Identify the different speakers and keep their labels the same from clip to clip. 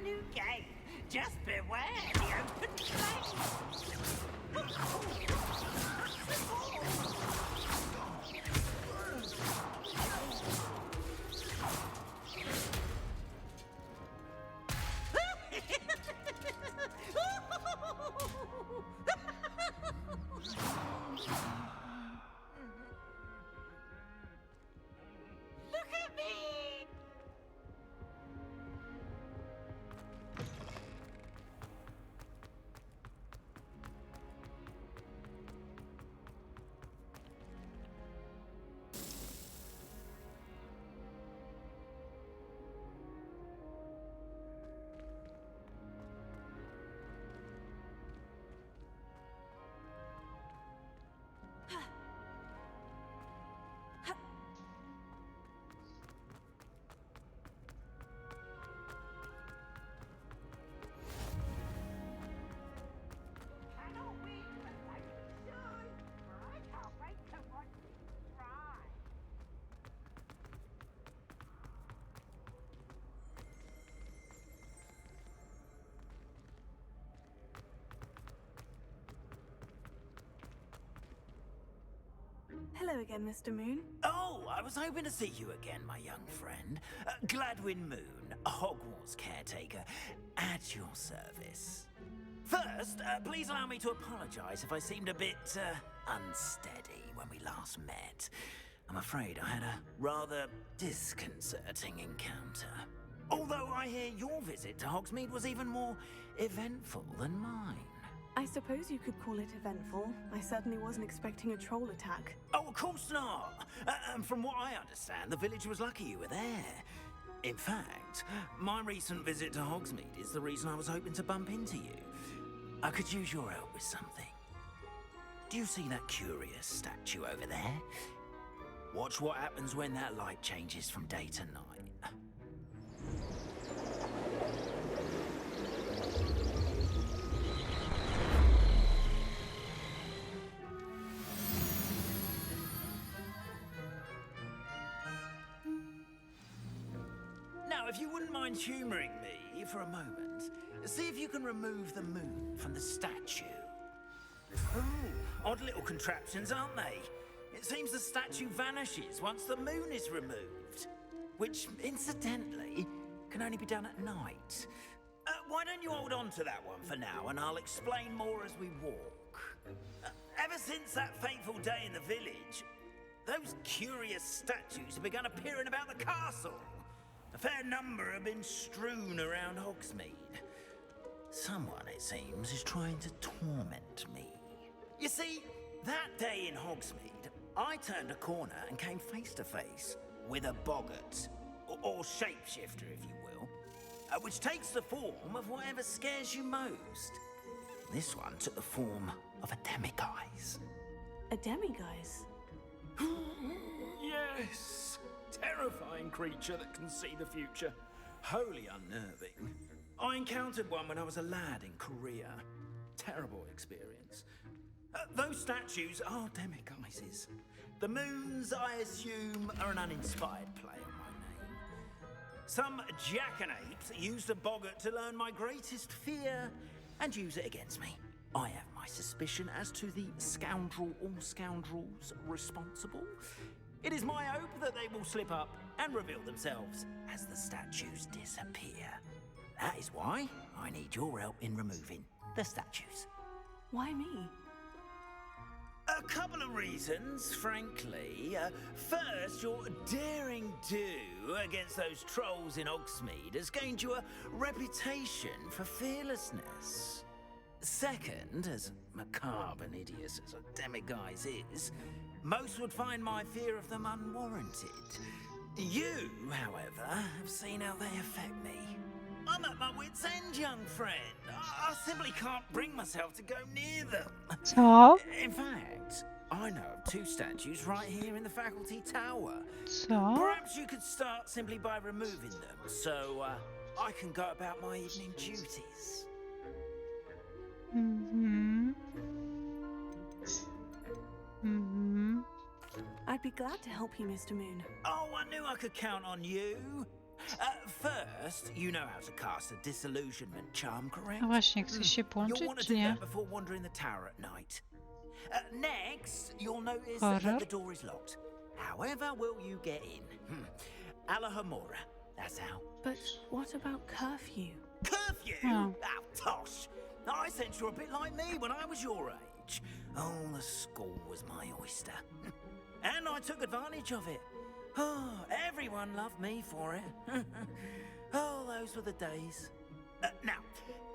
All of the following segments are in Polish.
Speaker 1: new game. Just beware the open flame. Look at me! Cannot win, but they should. For I can't wait to watch you try.
Speaker 2: Hello again, Mr. Moon.
Speaker 3: Oh, I was hoping to see you again, my young friend. Gladwin Moon, Hogwarts caretaker, at your service. First, please allow me to apologize if I seemed a bit unsteady when we last met. I'm afraid I had a rather disconcerting encounter. Although I hear your visit to Hogsmeade was even more eventful than mine.
Speaker 2: I suppose you could call it eventful. I certainly wasn't expecting a troll attack.
Speaker 3: Oh, of course not. And from what I understand, the village was lucky you were there. In fact, my recent visit to Hogsmeade is the reason I was hoping to bump into you. I could use your help with something. Do you see that curious statue over there? Watch what happens when that light changes from day to night. Now, if you wouldn't mind humouring me for a moment, see if you can remove the moon from the statue. Ooh, odd little contraptions, aren't they? It seems the statue vanishes once the moon is removed. Which, incidentally, can only be done at night. Why don't you hold on to that one for now, and I'll explain more as we walk. Ever since that fateful day in the village, those curious statues have begun appearing about the castle. A fair number have been strewn around Hogsmeade. Someone, it seems, is trying to torment me. You see, that day in Hogsmeade, I turned a corner and came face to face with a boggart, or shapeshifter, if you will, which takes the form of whatever scares you most. This one took the form of a demiguise.
Speaker 2: A demiguise?
Speaker 4: Yes! Terrifying creature that can see the future.
Speaker 3: Wholly unnerving. I encountered one when I was a lad in Korea. Terrible experience. Those statues are demiguises. The moons, I assume, are an uninspired play on my name. Some jackanapes used a boggart to learn my greatest fear and use it against me. I have my suspicion as to the scoundrel or scoundrels responsible. It is my hope that they will slip up and reveal themselves as the statues disappear. That is why I need your help in removing the statues.
Speaker 2: Why me?
Speaker 3: A couple of reasons, frankly. First, your daring do against those trolls in Hogsmeade has gained you a reputation for fearlessness. Second, as macabre and hideous as a demiguise is, most would find my fear of them unwarranted. You, however, have seen how they affect me. I'm at my wit's end, young friend. I simply can't bring myself to go near them.
Speaker 5: Co?
Speaker 3: In fact, I know of two statues right here in the faculty tower.
Speaker 5: Co?
Speaker 3: Perhaps you could start simply by removing them, so I can go about my evening duties.
Speaker 2: I'd be glad to help you, Mr. Moon.
Speaker 3: Oh, I knew I could count on you. First, you know how to cast a disillusionment charm, correct?
Speaker 5: A właśnie, chcesz się
Speaker 3: You'll
Speaker 5: połączyć,
Speaker 3: want to
Speaker 5: czy
Speaker 3: do
Speaker 5: nie?
Speaker 3: that before wandering the tower at night. Next, you'll notice
Speaker 5: Horror?
Speaker 3: that the door is locked. However will you get in? Alahomora, that's how.
Speaker 2: But what about curfew?
Speaker 3: Curfew?
Speaker 5: Oh.
Speaker 3: Oh, tosh. I sensed you're a bit like me when I was your age. Oh, the school was my oyster. And I took advantage of it. Oh, everyone loved me for it. Oh, those were the days. Now,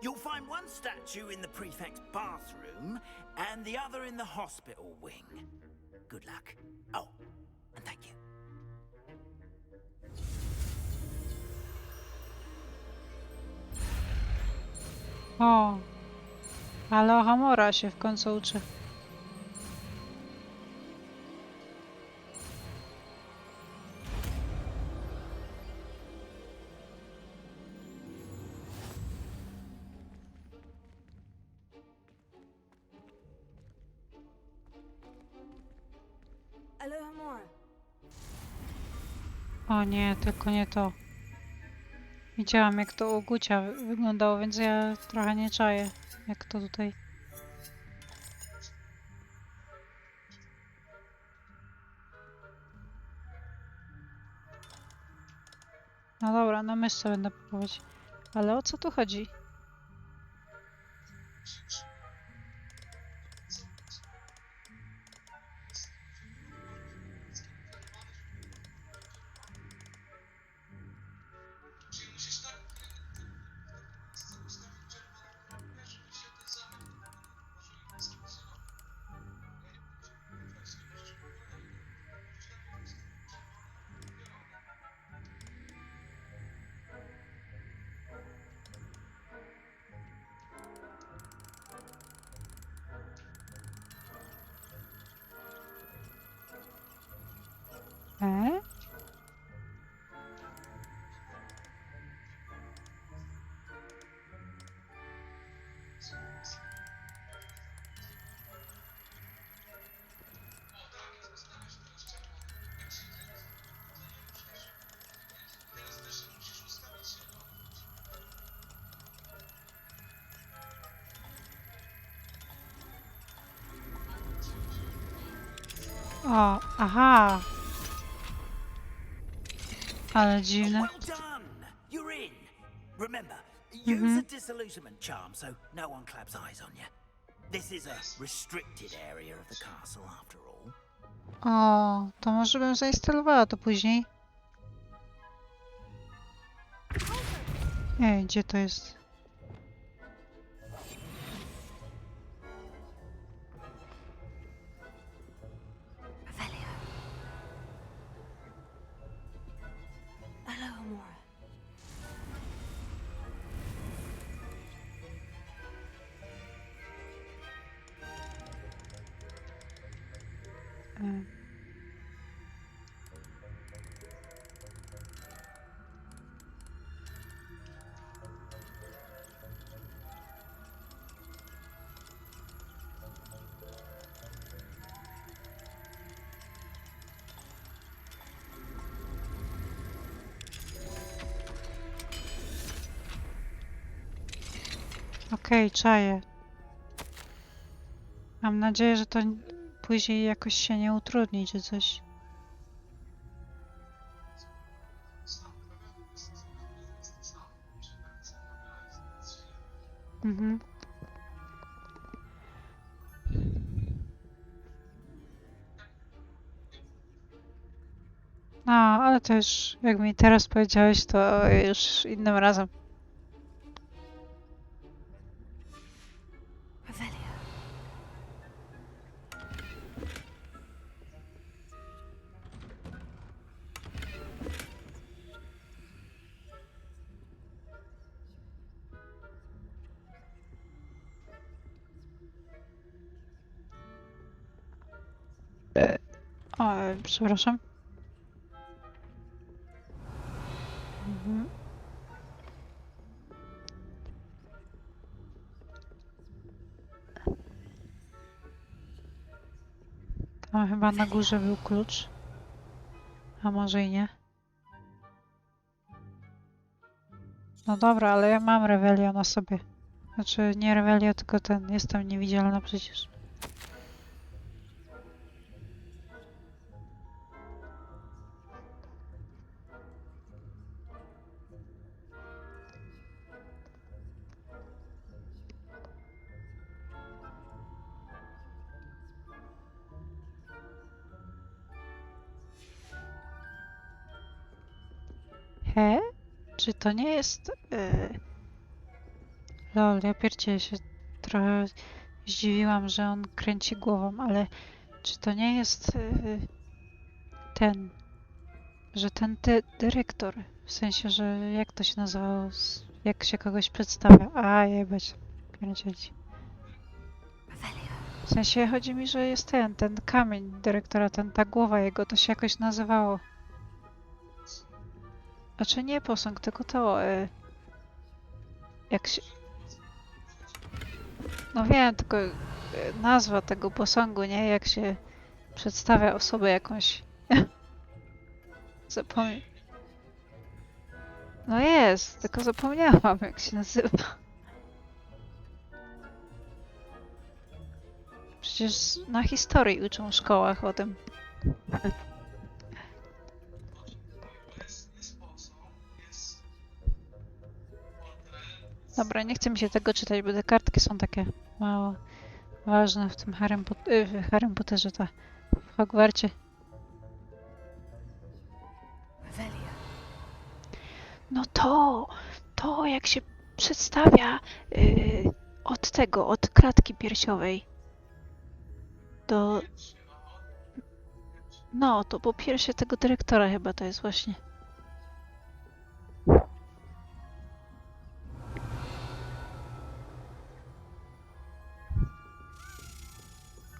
Speaker 3: you'll find one statue in the prefect's bathroom and the other in the hospital wing. Good luck. Oh, and thank you.
Speaker 5: O, ale Hamora się w końcu uczy.
Speaker 2: Alohomora.
Speaker 5: O nie, tylko nie to. Widziałam jak to u Gucia wyglądało, więc ja trochę nie czaję, jak to tutaj. No dobra, na myszce będę próbować. Ale o co tu chodzi? E? O, aha! Ale dziwne.
Speaker 3: Well done! You're in. Remember, use a disillusionment charm so no one claps eyes on you. This is a restricted area of the castle after all.
Speaker 5: O, to może bym zainstalowała to później. Ej, gdzie to jest?
Speaker 2: Alohomora.
Speaker 5: E. Okej, czaję. Mam nadzieję, że to później jakoś się nie utrudni, czy coś. Mhm. No, ale to już, jak mi teraz powiedziałeś, to już innym razem.
Speaker 2: Revelio.
Speaker 5: O, przepraszam. Mhm. Tam chyba na górze był klucz. A może i nie. No dobra, ale ja mam Revelio na sobie. Znaczy nie Revelio, tylko ten. Jestem niewidzialna przecież. He? Czy to nie jest... Lol, ja pierdzielę się trochę zdziwiłam, że on kręci głową, ale czy to nie jest ten, że ten dyrektor, w sensie, że jak to się nazywało, jak się kogoś przedstawia? A, jebać, pierdzielić. W sensie chodzi mi, że jest ten kamień dyrektora, ta głowa jego, to się jakoś nazywało. Znaczy nie posąg, tylko to, jak się... No wiem, tylko nazwa tego posągu, nie? Jak się przedstawia osobę jakąś. Zapomnę. No jest, tylko zapomniałam jak się nazywa. Przecież na historii uczą w szkołach o tym. Dobra, nie chcę mi się tego czytać, bo te kartki są takie mało ważne w tym Harrym Potterze, w Hogwarcie. No to jak się przedstawia od klatki piersiowej do... No, to po piersie tego dyrektora chyba to jest właśnie.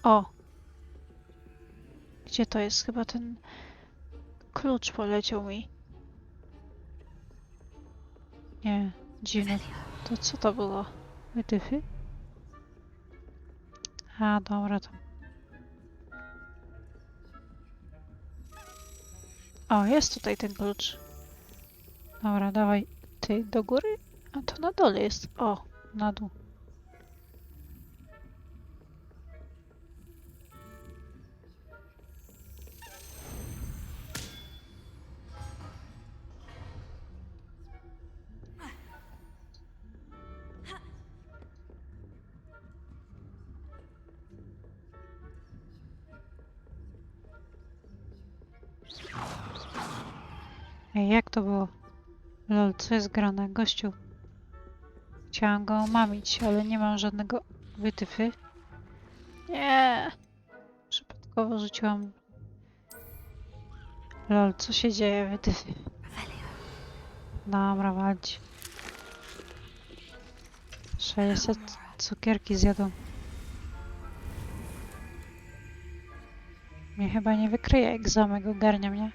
Speaker 5: O! Gdzie to jest? Chyba ten klucz poleciał mi. Nie, dziwne. To co to było? Wytyfy? A, dobra, to... O, jest tutaj ten klucz. Dobra, dawaj. Ty, do góry? A to na dole jest. O, na dół. Ej, jak to było? Lol, co jest grane? Gościu. Chciałam go omamić, ale nie mam żadnego... Wytyfy? Nie! Przypadkowo rzuciłam... Lol, co się dzieje? Wytyfy. Dobra, walcz. 600 cukierki zjadą. Mnie chyba nie wykryje, jak zamek ogarnia mnie.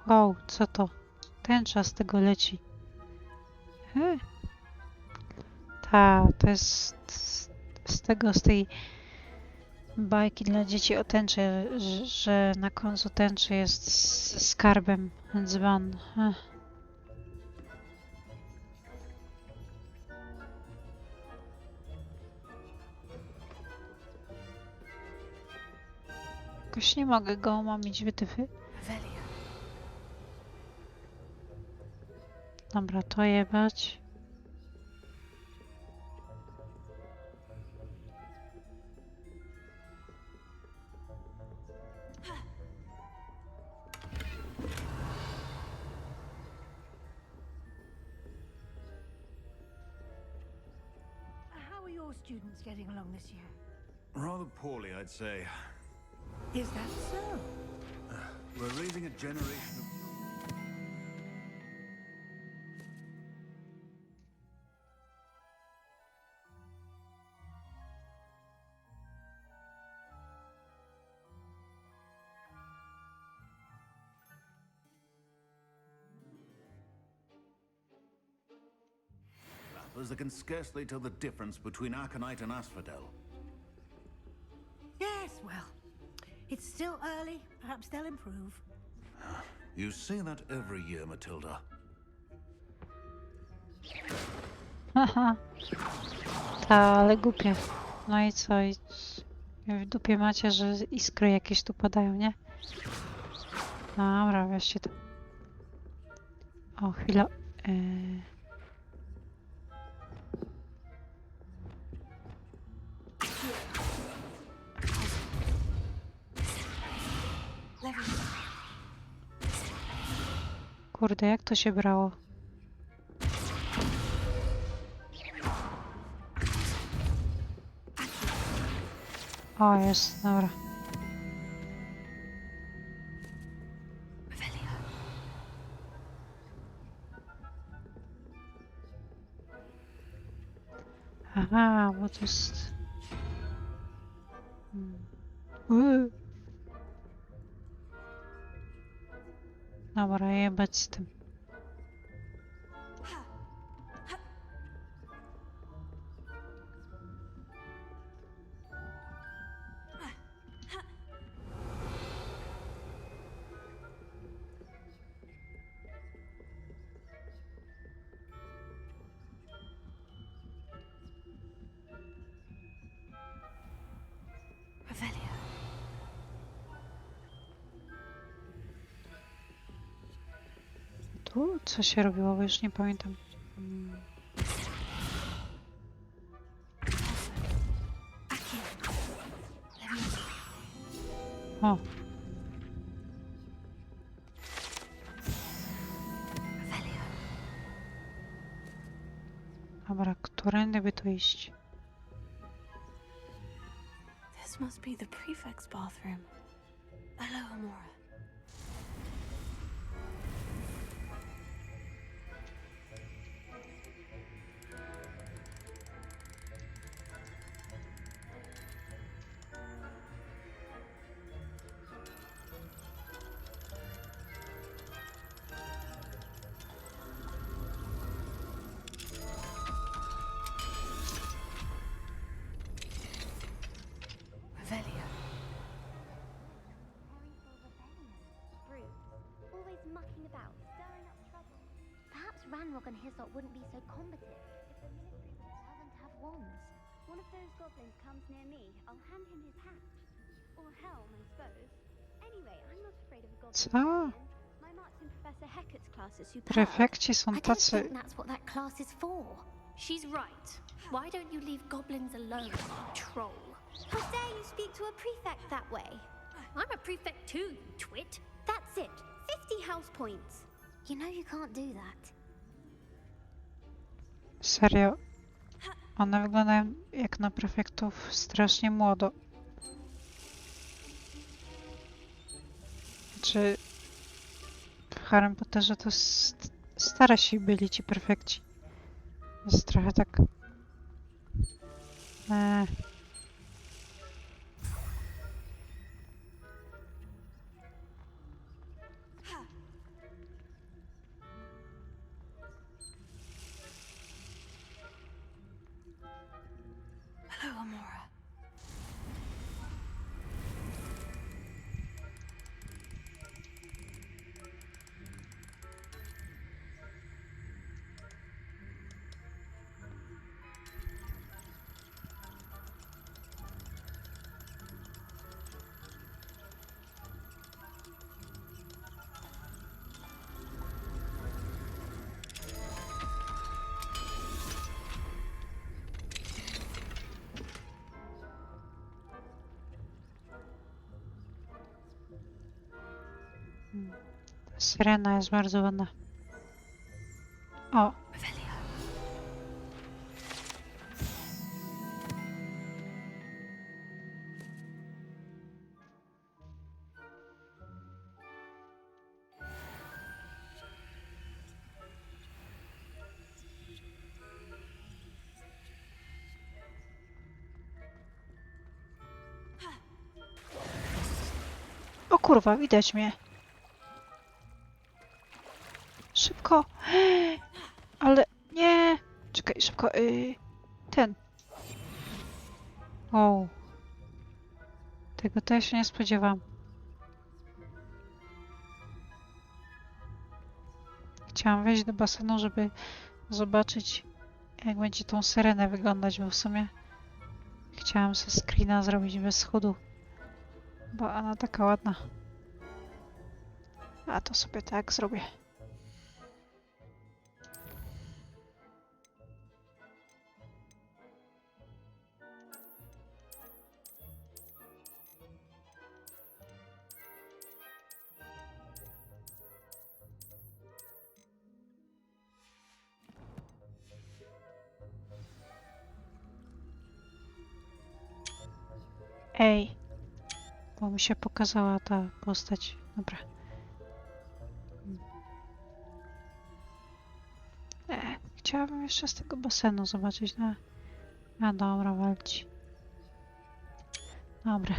Speaker 5: O, co to? Tęcza z tego leci. To jest z tej bajki dla dzieci o tęczy, że na końcu tęczy jest skarbem dzban. Jakoś nie mogę go omamić, wytyfy. Dobra, to jebać.
Speaker 1: How are your students getting along this year?
Speaker 6: Rather poorly, I'd say.
Speaker 1: Is that so?
Speaker 6: We're raising a generation of... rappers that can scarcely tell the difference between Aconite and Asphodel.
Speaker 1: Yes, well, it's still early. Perhaps they'll improve.
Speaker 6: You say that every year, Matilda.
Speaker 5: Haha. Ta, ale głupie. No i co? I w dupie macie, że iskry jakieś tu padają, nie? Dobra, weźcie to. O, chwila. Kurde, jak to się brało? O, jest, dobra. Aha, bo to jest... Dobra, jebać z tym. Tu co się robiło, bo już nie pamiętam. O. Dobra, którędy by tu iść?
Speaker 2: This must be the prefect's bathroom. Hello, Amora. Revelia.
Speaker 7: Always mucking about, stirring up trouble. Perhaps Ranrock and Hyssop wouldn't be so combative if the military would tell them to have wands. One of those goblins comes near me, I'll hand him his hat. Or helm, I suppose. Anyway, I'm not afraid of a goblin.
Speaker 5: Co?
Speaker 7: My marks in Professor Hecat's class are superb.
Speaker 5: Prefekci są
Speaker 7: I don't
Speaker 5: tacy...
Speaker 7: think that's what that class is for.
Speaker 8: She's right. Why don't you leave goblins alone, you troll?
Speaker 7: How dare you speak to a prefect that way?
Speaker 8: I'm a prefect too, you twit.
Speaker 7: That's it. 50 house points. You know you can't do that.
Speaker 5: Serio. One wyglądają jak na prefektów strasznie młodo. Czy w Harrym Potterze to starsi byli ci prefekci? Jest trochę tak...
Speaker 2: Hello, Amora.
Speaker 5: Syrena jest bardzo ładna. O!
Speaker 2: Revelia.
Speaker 5: kurwa, widać mnie. Szybko. Ale nie. Czekaj, szybko. Ten. Wow. Tego to ja się nie spodziewam. Chciałam wejść do basenu, żeby zobaczyć, jak będzie tą syrenę wyglądać, bo w sumie chciałam sobie screena zrobić bez schodu, bo ona taka ładna. A to sobie tak zrobię. Ej, bo mi się pokazała ta postać. Dobra. Chciałabym jeszcze z tego basenu zobaczyć. No. A dobra, walczyć. Dobra.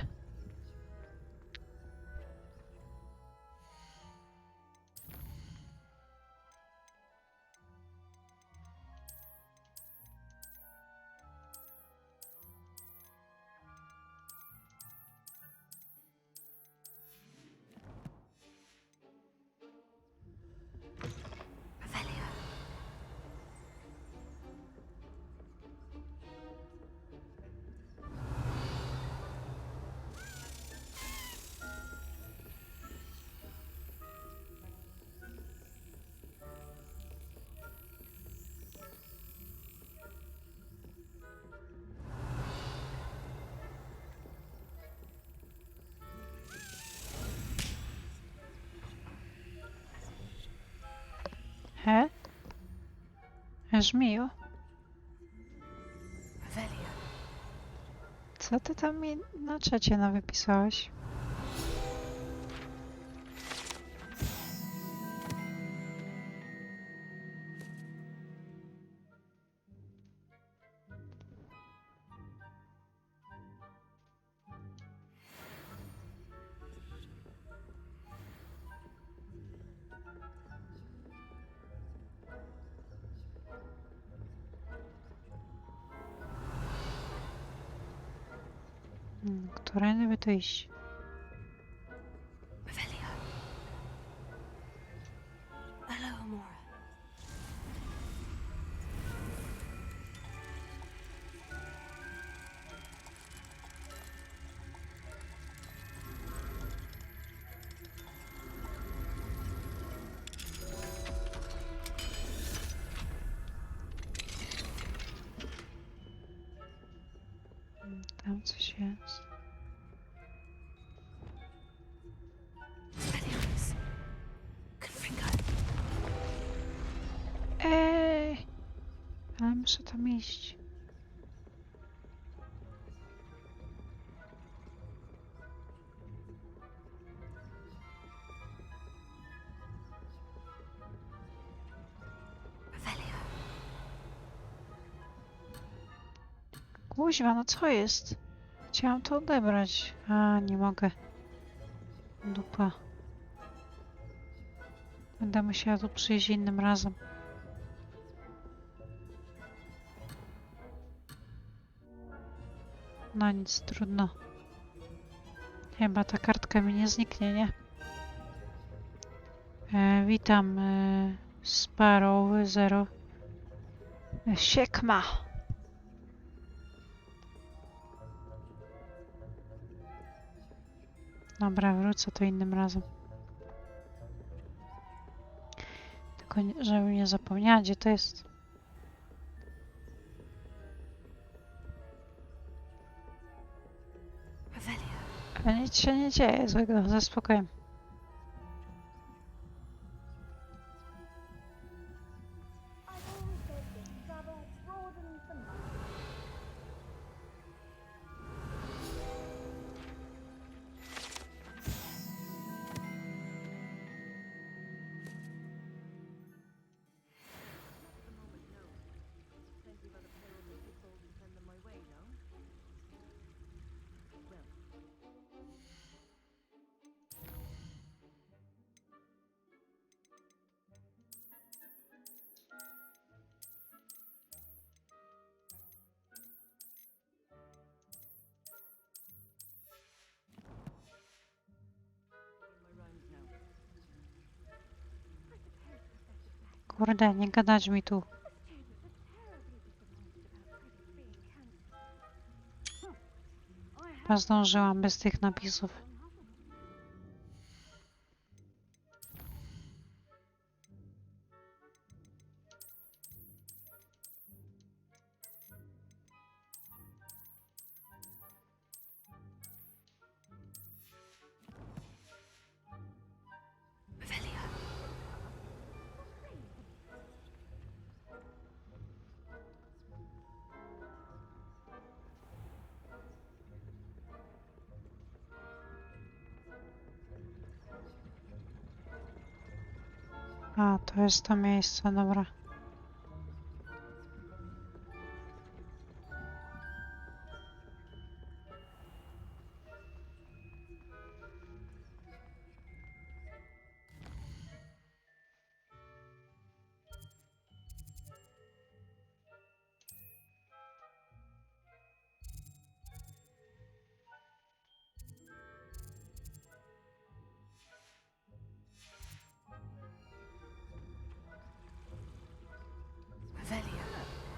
Speaker 5: He? Żmiju? Co ty tam mi na czacie nawypisałeś? Którędy by to iść?
Speaker 2: Hello, Amora.
Speaker 5: Tam coś jest. Ej! Ale muszę tam iść. Kuźwa, no co jest? Chciałam to odebrać. A, nie mogę. Dupa. Będę musiała tu przyjść innym razem. No nic, trudno. Chyba ta kartka mi nie zniknie, nie? Witam, Sparrow 0. Siekma! Dobra, wrócę to innym razem. Tylko żebym nie zapomniała, gdzie to jest. Ale nic się nie dzieje złego, ze spokojem. Kurde, nie gadać mi tu. Chyba zdążyłam bez tych napisów. A, to jest to miejsce, dobra.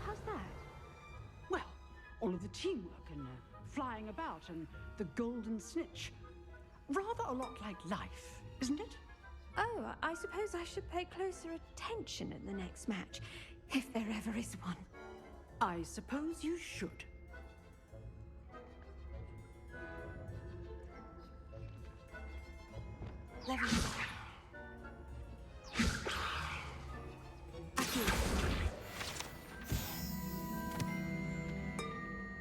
Speaker 1: How's that?
Speaker 9: Well, all of the teamwork and flying about and the golden snitch. Rather a lot like life, isn't it?
Speaker 1: Oh, I suppose I should pay closer attention at the next match, if there ever is one.
Speaker 9: I suppose you should.
Speaker 2: Levy.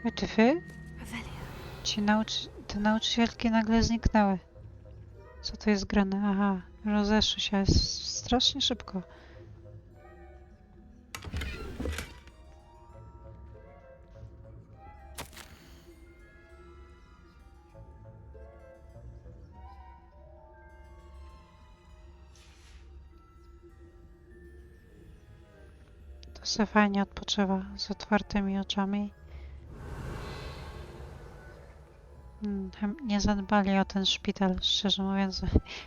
Speaker 5: Wytyfy?
Speaker 2: Revelia.
Speaker 5: Te nauczycielki nagle zniknęły. Co to jest grane? Aha, rozeszły się strasznie szybko. To se fajnie odpoczywa z otwartymi oczami. Nie zadbali o ten szpital, szczerze mówiąc.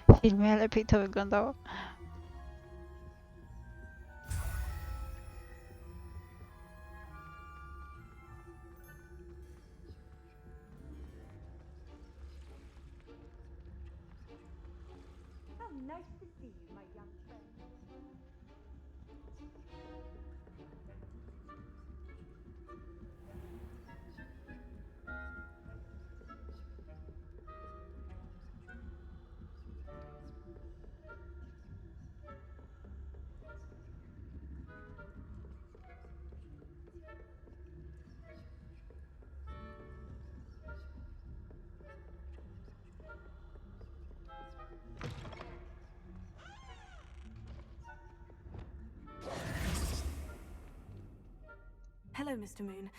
Speaker 5: W filmie lepiej to wyglądało.
Speaker 1: How nice to see you, my young friend.
Speaker 2: Hello, Mr. Moon.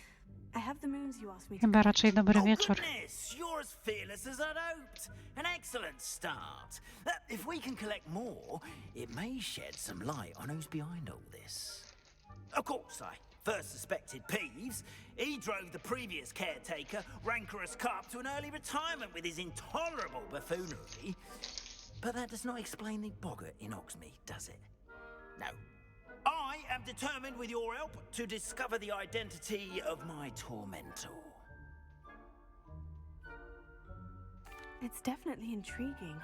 Speaker 2: I have the moons you asked me to.
Speaker 5: Chyba raczej dobry
Speaker 3: Oh,
Speaker 5: wieczór.
Speaker 3: goodness, you're as fearless as I'd hoped. An excellent start. If we can collect more, it may shed some light on who's behind all this. Of course, I first suspected Peeves. He drove the previous caretaker, Rancorous Carp, to an early retirement with his intolerable buffoonery. But that does not explain the boggart in Oxmead, does it? No. I am determined, with your help, to discover the identity of my tormentor.
Speaker 2: It's definitely intriguing.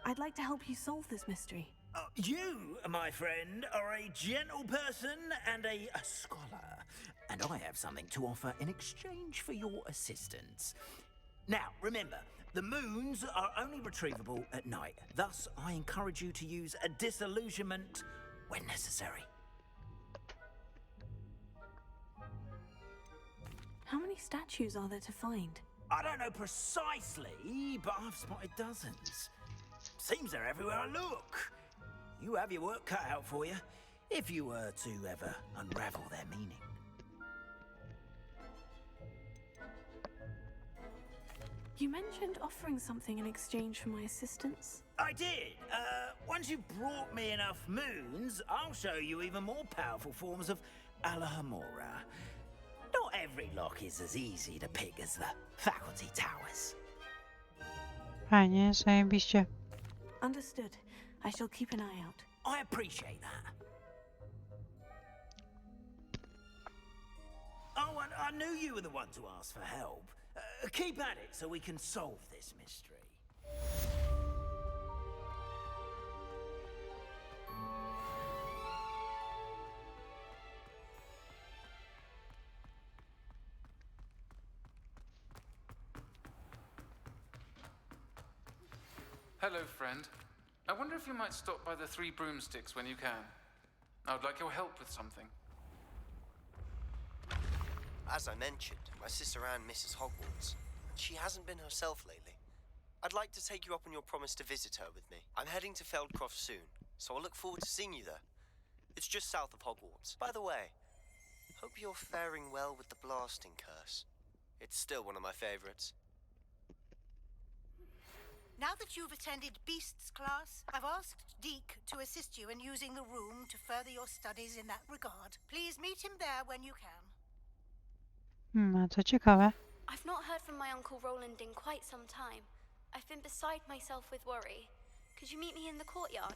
Speaker 2: I'd like to help you solve this mystery.
Speaker 3: You, my friend, are a gentle person and a scholar, and I have something to offer in exchange for your assistance. Now, remember, the moons are only retrievable at night. Thus, I encourage you to use a disillusionment when necessary.
Speaker 2: How many statues are there to find?
Speaker 3: I don't know precisely, but I've spotted dozens. Seems they're everywhere I look. You have your work cut out for you, if you were to ever unravel their meaning.
Speaker 2: You mentioned offering something in exchange for my assistance.
Speaker 3: I did. Once you've brought me enough moons, I'll show you even more powerful forms of Alahamora. Not every lock is as easy to pick as the faculty towers.
Speaker 5: Fajnie, zajebiście.
Speaker 2: Understood. I shall keep an eye out.
Speaker 3: I appreciate that. I knew you were the one to ask for help. Keep at it so we can solve this mystery.
Speaker 10: Hello, friend. I wonder if you might stop by the Three Broomsticks when you can. I would like your help with something.
Speaker 11: As I mentioned, my sister Anne misses Hogwarts, and she hasn't been herself lately. I'd like to take you up on your promise to visit her with me. I'm heading to Feldcroft soon, so I'll look forward to seeing you there. It's just south of Hogwarts. By the way, hope you're faring well with the blasting curse. It's still one of my favorites.
Speaker 1: Now that you've attended Beasts class, I've asked Deke to assist you in using the room to further your studies in that regard. Please meet him there when you can.
Speaker 5: A to ciekawe.
Speaker 8: I've not heard from my Uncle Roland in quite some time. I've been beside myself with worry. Could you meet me in the courtyard?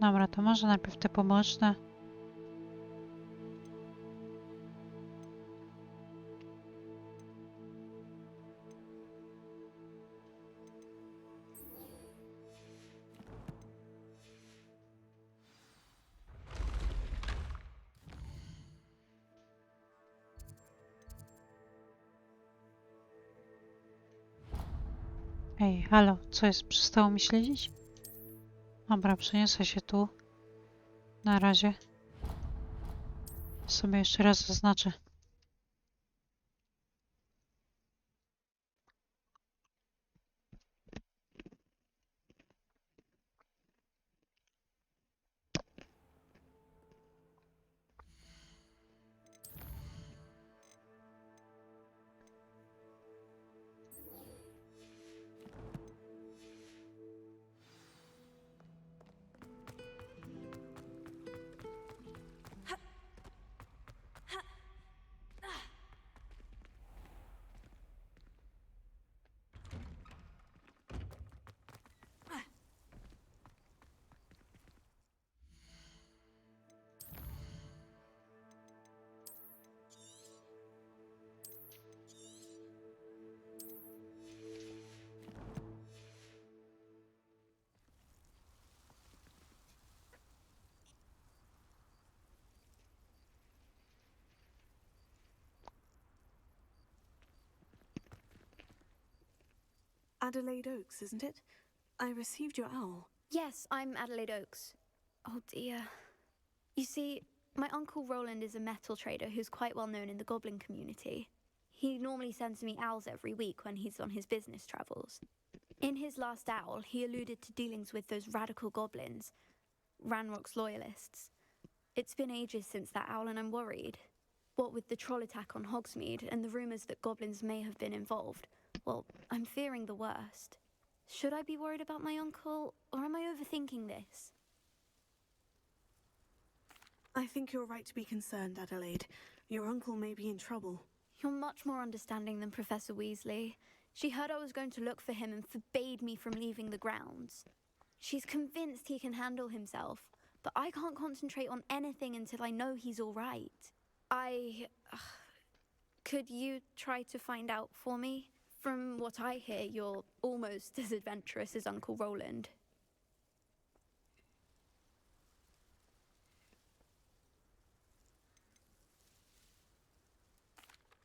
Speaker 5: Dobra, to może najpierw te poboczne. Ej, halo, co jest? Przestało mi śledzić? Dobra, przeniosę się tu. Na razie. Sobie jeszcze raz zaznaczę.
Speaker 2: Adelaide Oaks, isn't it? I received your owl.
Speaker 8: Yes, I'm Adelaide Oaks. Oh dear. You see, my Uncle Roland is a metal trader who's quite well known in the goblin community. He normally sends me owls every week when he's on his business travels. In his last owl, he alluded to dealings with those radical goblins, Ranrock's loyalists. It's been ages since that owl and I'm worried. What with the troll attack on Hogsmeade and the rumours that goblins may have been involved, well, I'm fearing the worst. Should I be worried about my uncle, or am I overthinking this?
Speaker 2: I think you're right to be concerned, Adelaide. Your uncle may be in trouble.
Speaker 8: You're much more understanding than Professor Weasley. She heard I was going to look for him and forbade me from leaving the grounds. She's convinced he can handle himself, but I can't concentrate on anything until I know he's all right. Could you try to find out for me? From what I hear, you're almost as adventurous as Uncle Roland.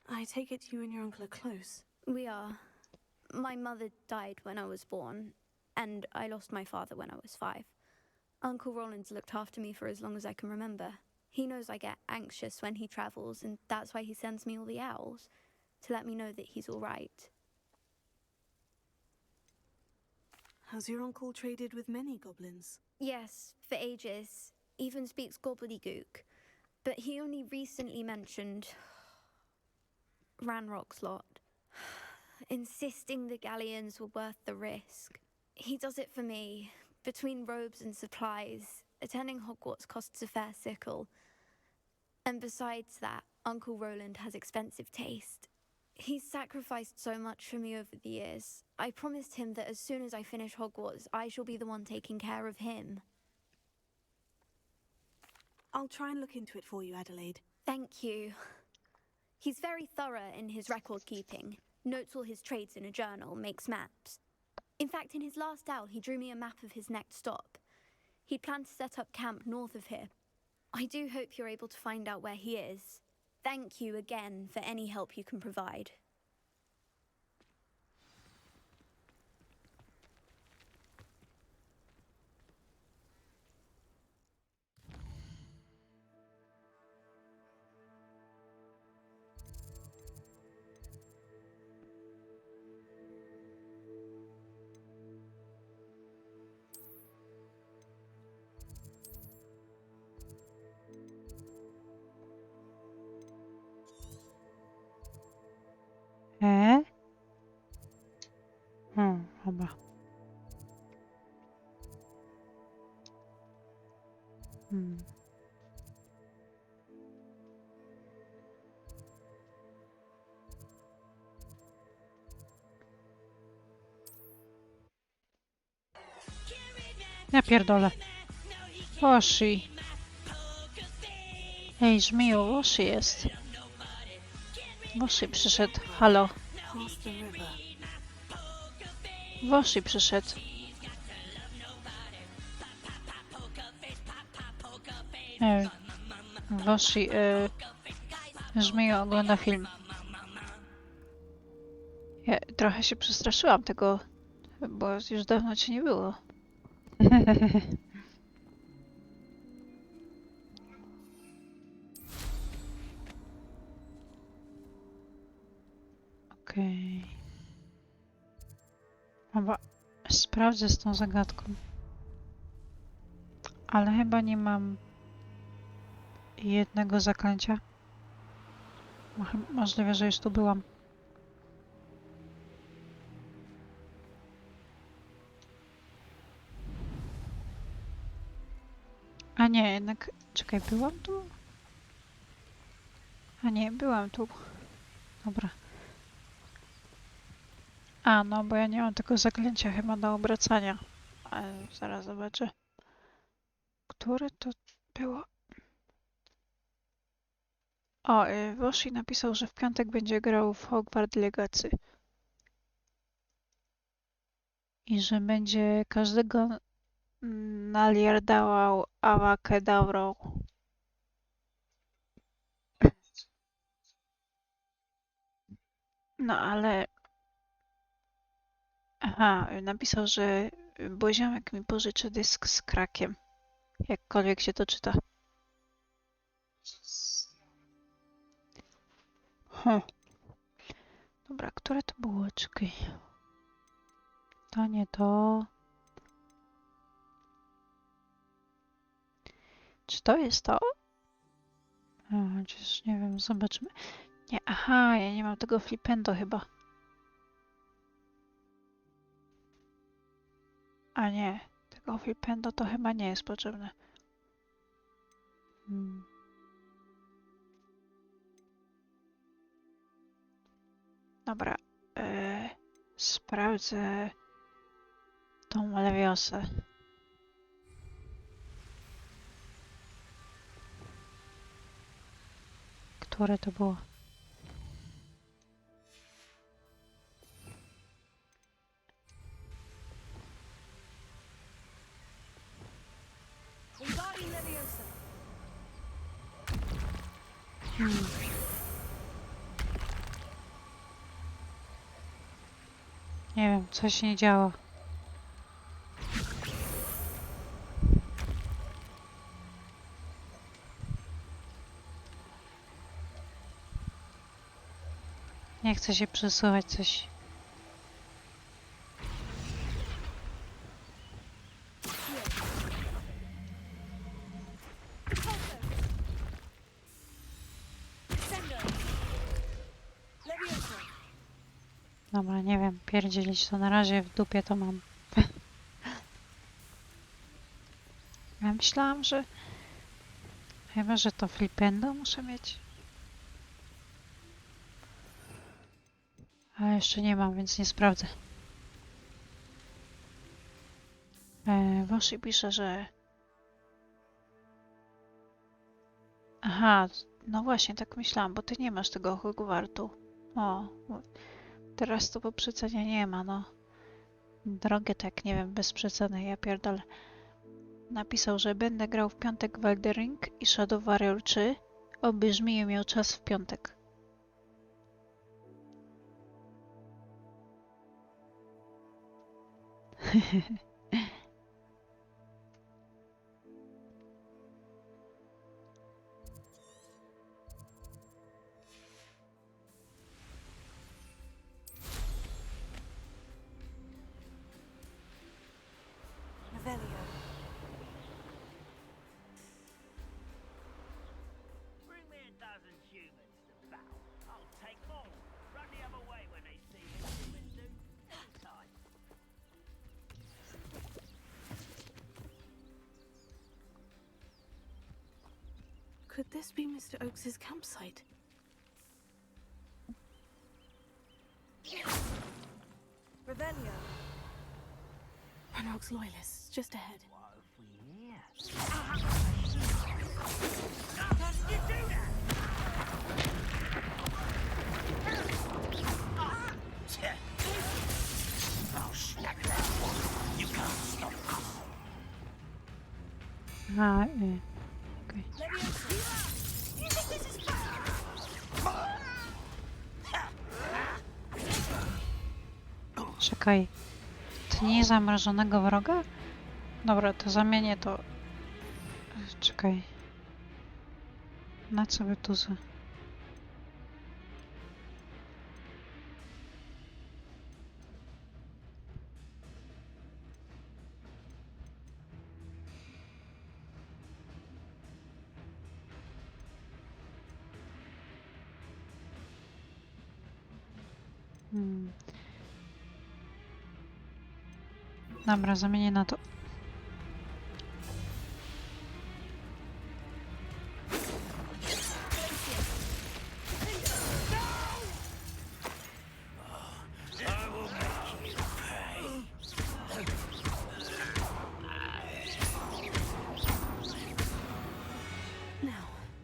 Speaker 2: I take it you and your uncle are close.
Speaker 8: We are. My mother died when I was born, and I lost my father when I was 5. Uncle Roland's looked after me for as long as I can remember. He knows I get anxious when he travels, and that's why he sends me all the owls, to let me know that he's all right.
Speaker 2: Has your uncle traded with many goblins?
Speaker 8: Yes, for ages. Even speaks gobbledygook. But he only recently mentioned Ranrock's lot, insisting the galleons were worth the risk. He does it for me. Between robes and supplies, attending Hogwarts costs a fair sickle. And besides that, Uncle Roland has expensive taste. He's sacrificed so much for me over the years. I promised him that as soon as I finish Hogwarts, I shall be the one taking care of him.
Speaker 2: I'll try and look into it for you, Adelaide.
Speaker 8: Thank you. He's very thorough in his record keeping, notes all his trades in a journal, makes maps. In fact, in his last owl, he drew me a map of his next stop. He'd planned to set up camp north of here. I do hope you're able to find out where he is. Thank you again for any help you can provide.
Speaker 5: Dobra. Ja pierdolę. Woshi. Ej, żmiju, Woshi jest. Woshi przyszedł. Halo. Woshi przyszedł. Woshi, żmiju ogląda film. Ja trochę się przestraszyłam tego, bo już dawno cię nie było. Okej. Dobra, sprawdzę z tą zagadką. Ale chyba nie mam jednego zaklęcia. Możliwe, że już tu byłam. A nie, jednak... Czekaj, byłam tu? A nie, byłam tu. Dobra. A, no bo ja nie mam tego zaklęcia chyba do obracania. Ale zaraz zobaczę. Które to było? O, Woshi napisał, że w piątek będzie grał w Hogwarts Legacy. I że będzie każdego naliardował awakedaurą. No ale... Aha, napisał, że Boziomek mi pożyczy dysk z krakiem. Jakkolwiek się to czyta. Dobra, które to było? Czekaj. To nie to. Czy to jest to? Chociaż nie wiem, zobaczmy. Nie, aha, ja nie mam tego flipendo chyba. A nie, tego flipendo to chyba nie jest potrzebne. Dobra. Sprawdzę tą lewiosę. Które to było? Nie wiem, coś nie działa. Nie chce się przesuwać coś. Dobra, nie wiem, pierdzielić to na razie, w dupie to mam. Ja myślałam, że... Chyba, że to flipendo muszę mieć. Ale jeszcze nie mam, więc nie sprawdzę. Woshi pisze, że... Aha, no właśnie, tak myślałam, bo ty nie masz tego Hogwartu. O, teraz to po przecenie nie ma, no. Drogie tak, nie wiem, bez przeceny, ja pierdolę. Napisał, że będę grał w piątek w Elden Ring i Shadow Warrior 3. Oby żmije miał czas w piątek.
Speaker 2: Could this be Mr. Oakes's campsite? Revelio. Ranrock's loyalists, just ahead.
Speaker 5: Aha, okej. Czekaj. Tnij zamrożonego wroga? Dobra, to zamienię to... Czekaj. Na co by tu za... Dobra, zamienię na to.
Speaker 2: Now,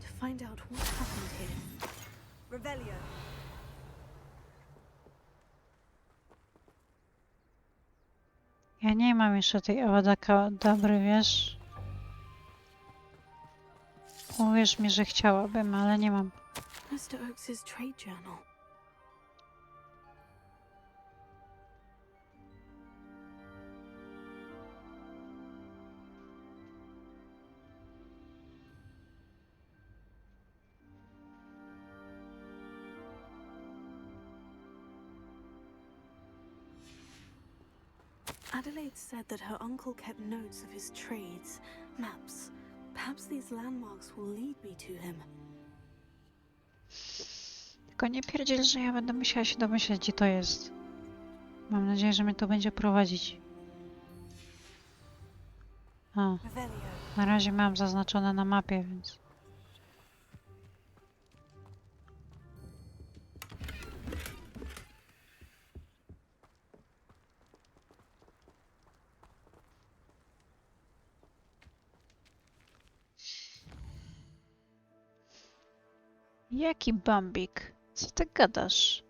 Speaker 2: to find out what happened here. Revelio.
Speaker 5: Ja nie mam jeszcze tej Awada-Kadabry, wiesz? Uwierz mi, że chciałabym, ale nie mam.
Speaker 2: Mr. Oakes's trade journal. Adelaide said that her uncle kept notes of his trades, maps. Perhaps these landmarks will lead me to him.
Speaker 5: Tylko nie pierdziel, że ja będę musiała się domyśleć, gdzie to jest. Mam nadzieję, że mnie to będzie prowadzić. A, na razie mam zaznaczone na mapie, więc... Jaki bambik? Co ty gadasz?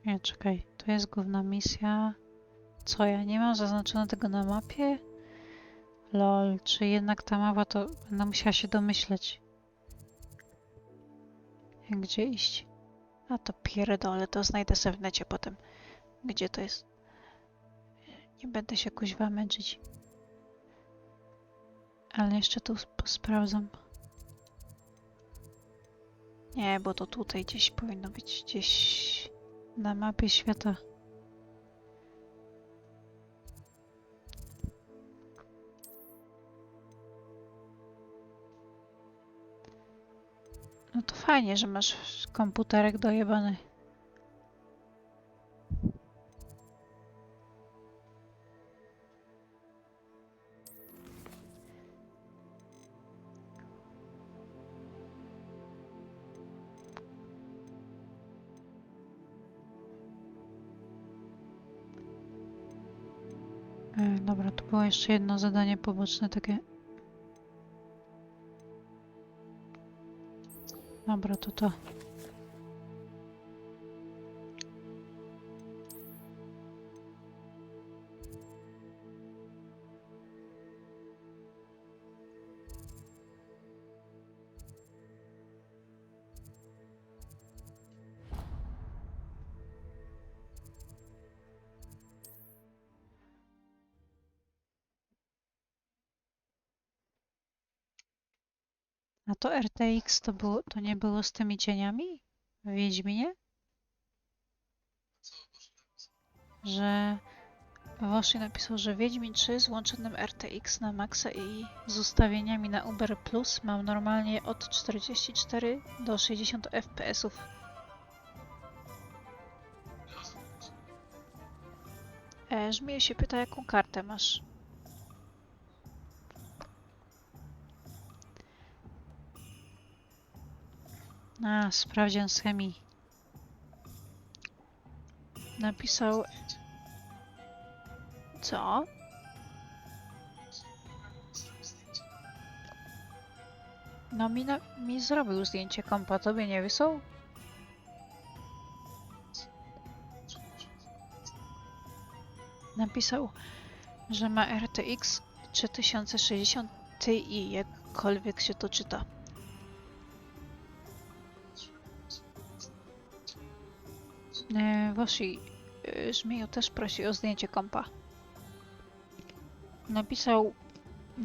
Speaker 5: Nie, czekaj. To jest główna misja. Co, ja nie mam zaznaczone tego na mapie? Lol, czy jednak ta mapa to będę musiała się domyśleć. Gdzie iść? A to pierdolę, to znajdę sobie w necie potem. Gdzie to jest? Nie będę się kuźwa męczyć. Ale jeszcze tu sprawdzam. Nie, bo to tutaj gdzieś powinno być. Gdzieś na mapie świata. No to fajnie, że masz komputerek dojebany. Dobra, tu było jeszcze jedno zadanie poboczne takie. Dobra, to. A to RTX to nie było z tymi cieniami w Wiedźminie? Że Woshi napisał, że Wiedźmin 3 z włączonym RTX na maksa i z ustawieniami na Uber Plus mam normalnie od 44 do 60 FPS-ów. Żmije się pyta, jaką kartę masz. A, sprawdzian z chemii. Napisał... Co? No mi zrobił zdjęcie kompa, tobie nie wysłał? Napisał, że ma RTX 3060 Ti, jakkolwiek się to czyta. Woshi Żmiju też prosi o zdjęcie kompa. Napisał,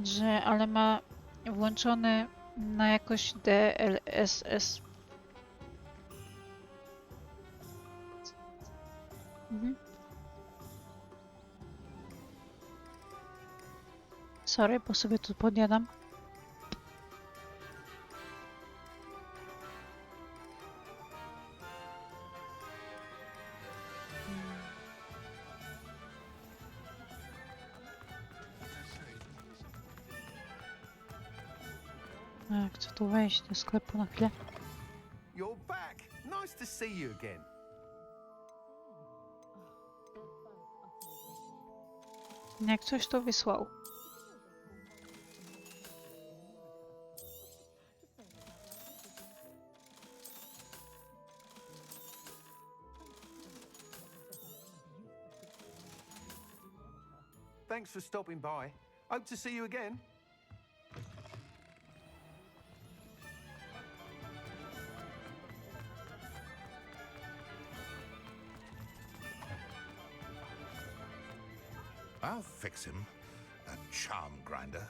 Speaker 5: że ale ma włączony na jakość DLSS. Sorry, bo sobie tu podjadam. Chcę tu wejść do sklepu na chwilę.
Speaker 12: You're back. Nice to see you again.
Speaker 5: Jak coś to wysłał.
Speaker 12: Thanks for stopping by. Hope to see you again.
Speaker 6: I'll fix him. A charm grinder.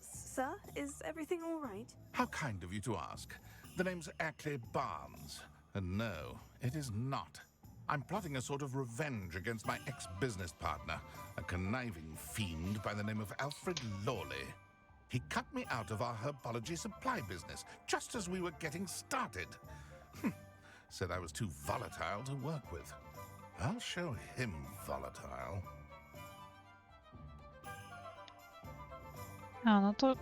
Speaker 2: Sir, is everything all right?
Speaker 6: How kind of you to ask. The name's Ackley Barnes. And no, it is not. I'm plotting a sort of revenge against my ex-business partner, a conniving fiend by the name of Alfred Lawley. He cut me out of our herbology supply business just as we were getting started. Said I was too volatile to work with. I'll show him volatile.
Speaker 5: A, no to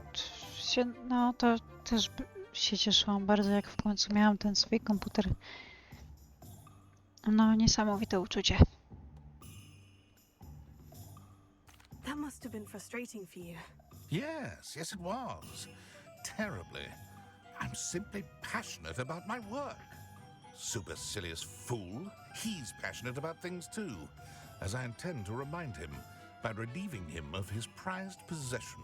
Speaker 5: się, no to też się cieszyłam bardzo, jak w końcu miałam ten swój komputer. No, niesamowite uczucie.
Speaker 2: must have been frustrating for you.
Speaker 6: Yes, it was. Terribly. I'm simply passionate about my work. Supercilious fool. He's passionate about things too, as I intend to remind him by relieving him of his prized possession.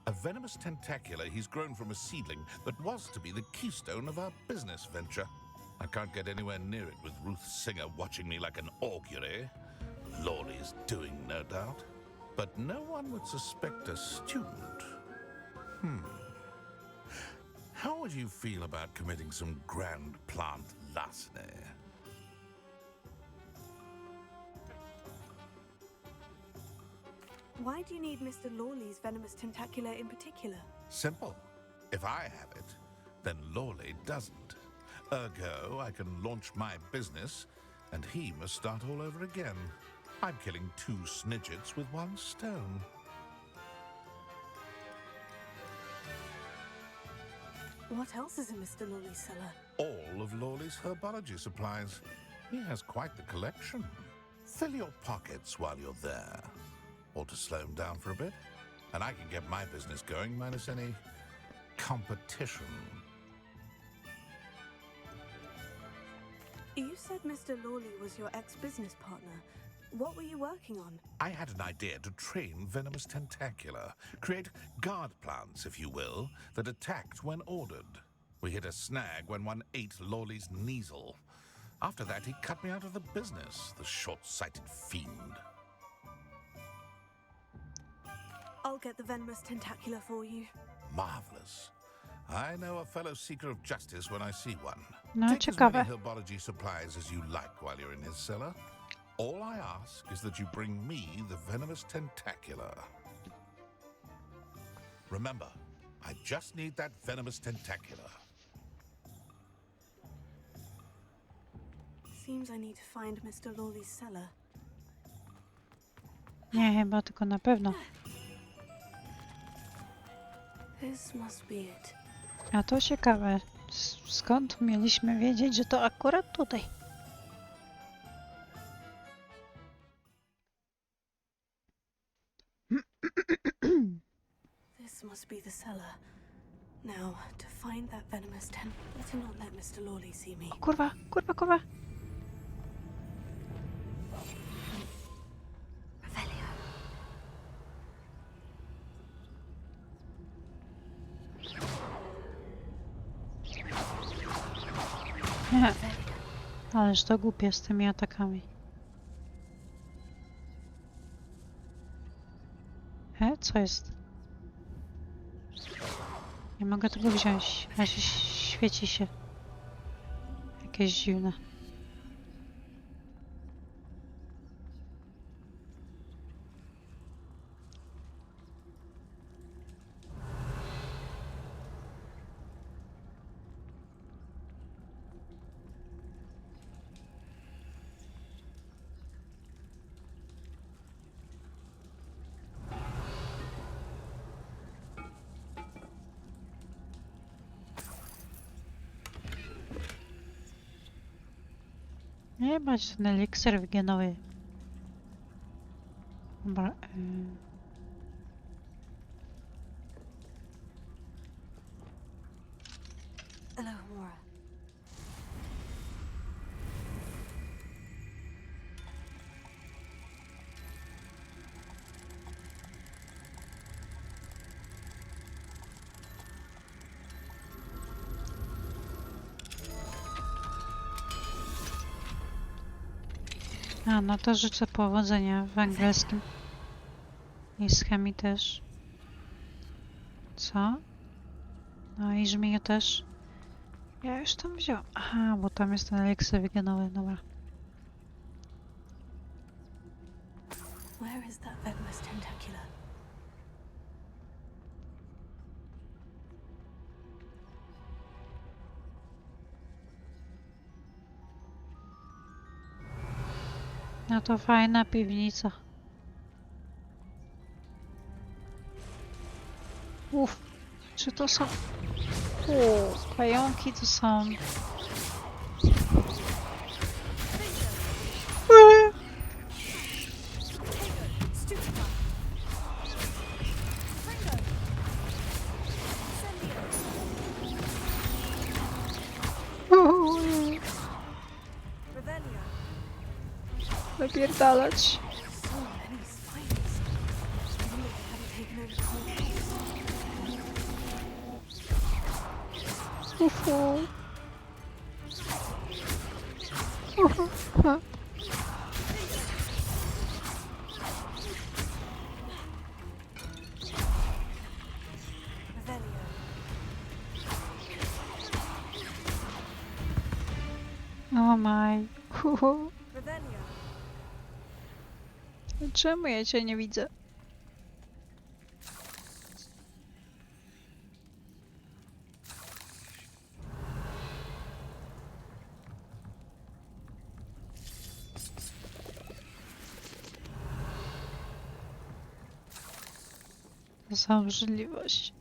Speaker 6: A venomous tentacula he's grown from a seedling that was to be the keystone of our business venture. I can't get anywhere near it with Ruth Singer watching me like an augury. Lawley's doing, no doubt. But no one would suspect a student. How would you feel about committing some grand plant larceny?
Speaker 2: Why do you need Mr. Lawley's venomous tentacula in particular?
Speaker 6: Simple. If I have it, then Lawley doesn't. Ergo, I can launch my business, and he must start all over again. I'm killing 2 snidgets with 1 stone.
Speaker 2: What else is in Mr. Lawley's cellar?
Speaker 6: All of Lawley's herbology supplies. He has quite the collection. Fill your pockets while you're there. Or to slow him down for a bit. And I can get my business going minus any competition.
Speaker 2: You said Mr. Lawley was your ex-business partner. What were you working on?
Speaker 6: I had an idea to train venomous tentacula. Create guard plants, if you will, that attacked when ordered. We hit a snag when one ate Lawley's Kneasel. After that, he cut me out of the business, the short-sighted fiend.
Speaker 2: I'll get the venomous tentacula for you.
Speaker 6: Marvelous. I know a fellow seeker of justice when I see one.
Speaker 5: No,
Speaker 6: Take as
Speaker 5: ciekawe.
Speaker 6: many herbology supplies as you like while you're in his cellar. All I ask is that you bring me the venomous tentacula. Remember, I just need that venomous tentacula.
Speaker 2: Seems I need to find Mr. Lawley's cellar.
Speaker 5: Nie, chyba tylko na pewno.
Speaker 2: This must be it.
Speaker 5: A to ciekawe. Skąd mieliśmy wiedzieć, że to akurat tutaj?
Speaker 2: This must be the cellar. Now, to find that venomous better not let Mr. Lawley see me.
Speaker 5: O kurwa, kurwa, kurwa. Nie. Ależ to głupie z tymi atakami. Co jest? Nie mogę tego wziąć. A się świeci się. Jakieś dziwne. Nie bać ten eliksir genowy. Dobra.
Speaker 2: Hello, Mora.
Speaker 5: A, no to życzę powodzenia w angielskim. I z chemii też. Co? No i żmiju też. Ja już tam wziąłem. Aha, bo tam jest ten eliksir genowy, dobra.
Speaker 2: Where is that venomous tentacula?
Speaker 5: No to fajna piwnica. Uff, czy to są... O, pająki to są... Napierdalać.
Speaker 2: So many spiders. I wonder if they haven't taken over the whole cave.
Speaker 5: Uhu. Uhu. O maj. Uhu. Czemu ja cię nie widzę? To za obrzydliwość.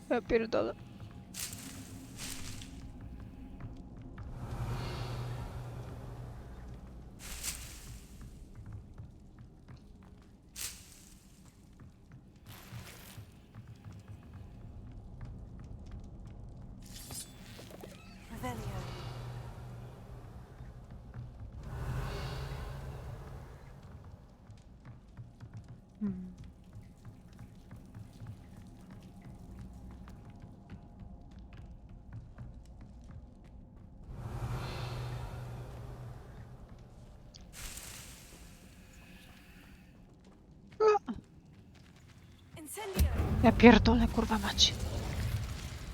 Speaker 5: Ja pierdolę. Ja pierdolę, kurwa mać.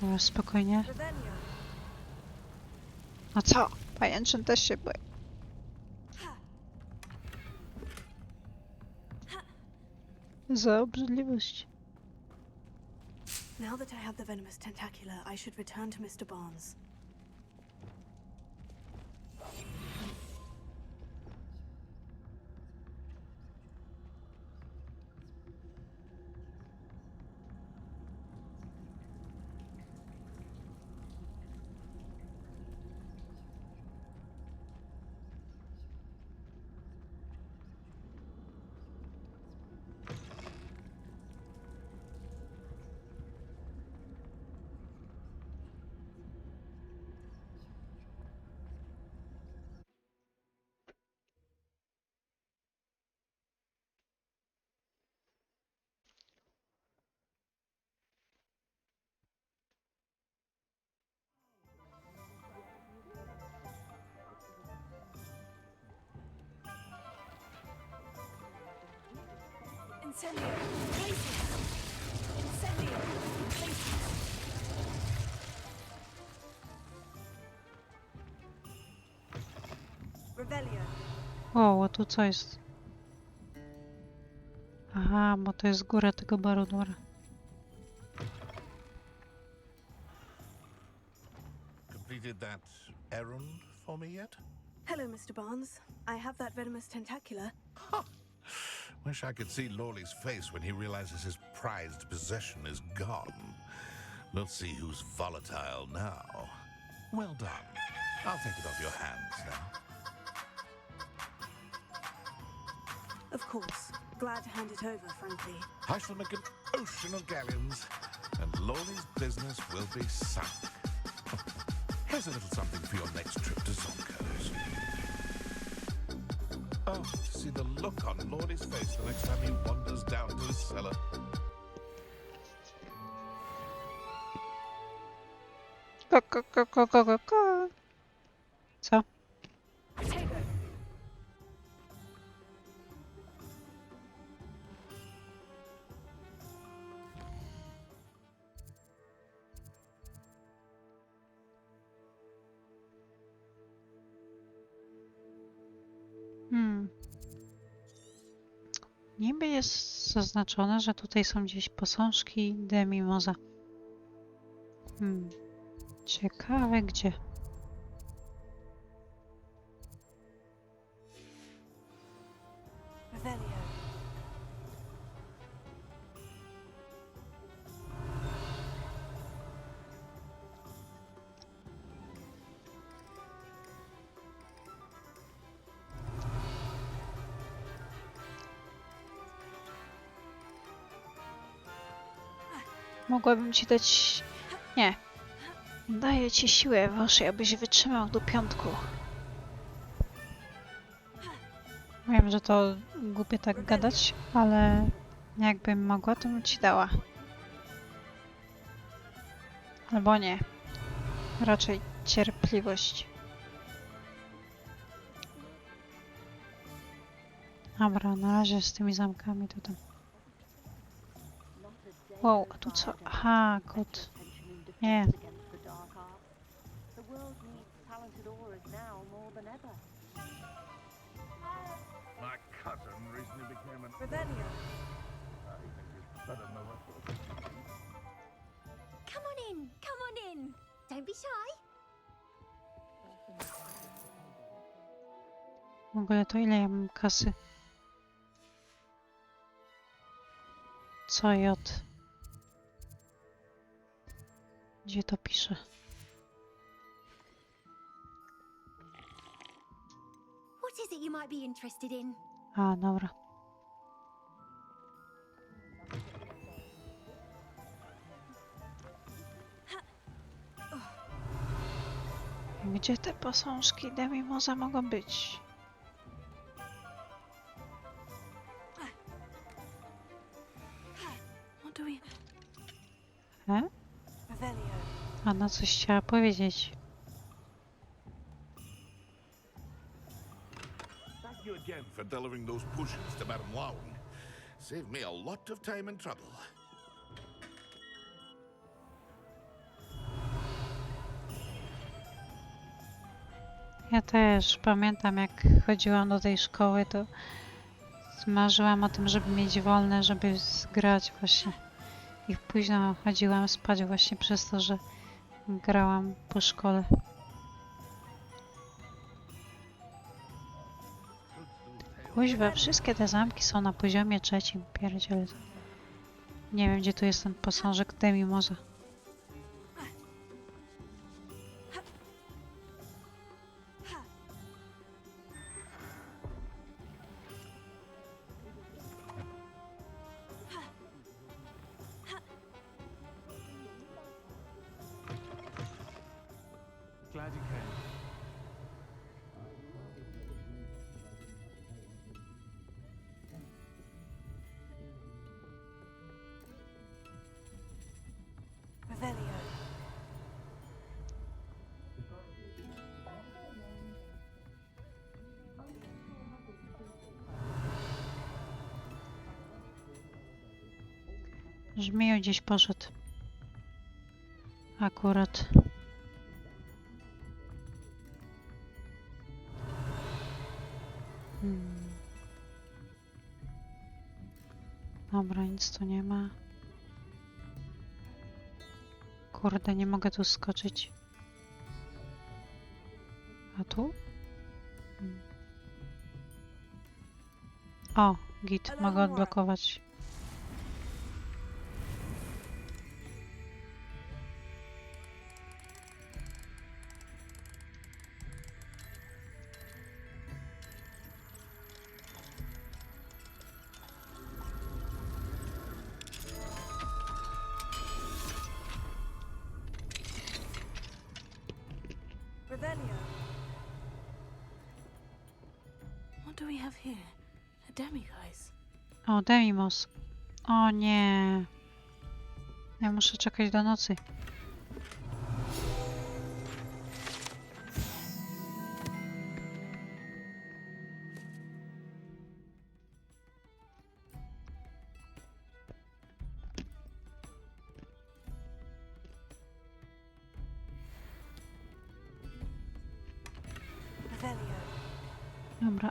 Speaker 5: No, spokojnie. No co? Pajęczyn też się boi. Za obrzydliwość.
Speaker 2: Now that I have the venomous tentacula, I should return to Mr. Barnes.
Speaker 13: Incendio! Places! Incendio! Places! Revelio!
Speaker 5: O, a tu co jest? Aha, bo to jest góra tego Barodora.
Speaker 6: Completed that errand for me yet?
Speaker 2: Hello, Mr. Barnes. I have that venomous tentacula.
Speaker 6: Wish I could see Lawley's face when he realizes his prized possession is gone. We'll see who's volatile now. Well done. I'll take it off your hands now.
Speaker 2: Of course. Glad to hand it over, frankly.
Speaker 6: I shall make an ocean of galleons, and Lawley's business will be sunk. Here's a little something for your next trip to Zonko's. Oh, to see the look on Lawley's face the next time he wanders down to his cellar.
Speaker 5: Co? Niby jest zaznaczone, że tutaj są gdzieś posążki Demimoza. Ciekawe gdzie. Mogłabym ci dać... Nie. Daję ci siłę waszej, abyś wytrzymał do piątku. Wiem, że to głupie tak gadać, ale jakbym mogła, to bym ci dała. Albo nie. Raczej cierpliwość. Dobra, na razie z tymi zamkami to tam. Wow, a tu co? Aha, kot. Nie.
Speaker 14: The world needs talented aurors now more than ever.
Speaker 6: My cousin recently became an...
Speaker 13: Revelio.
Speaker 6: I think you'd better know what...
Speaker 7: Come on in, come on in. Don't be shy.
Speaker 5: W ogóle to ile ja mam kasy? Co J? Gdzie to pisze?
Speaker 7: What is it you might be interested in?
Speaker 5: A, dobra. Gdzie te posążki Demimoza mogą być?
Speaker 13: What do we... Revelio.
Speaker 5: Ona coś chciała powiedzieć.
Speaker 6: Thank you again for delivering those potions to Madame Long. Saved me a lot of time and trouble.
Speaker 5: Ja też pamiętam, jak chodziłam do tej szkoły, to marzyłam o tym, żeby mieć wolne, żeby zgrać właśnie. I późno chodziłam spać właśnie przez to, że grałam po szkole. Kuźwa, wszystkie te zamki są na poziomie 3. Pierdziele. Nie wiem, gdzie tu jest ten posążek Demimoza.
Speaker 12: Glad you came.
Speaker 13: Revelio.
Speaker 5: Żmiju gdzieś poszedł. Akurat. Dobra, nic tu nie ma. Kurde, nie mogę tu skoczyć. A tu? O, git, mogę odblokować.
Speaker 13: Revelio. What do we have here? A demiguise.
Speaker 5: O, Demimos. O nie. Ja muszę czekać do nocy.
Speaker 13: Revelio.
Speaker 5: Dobra.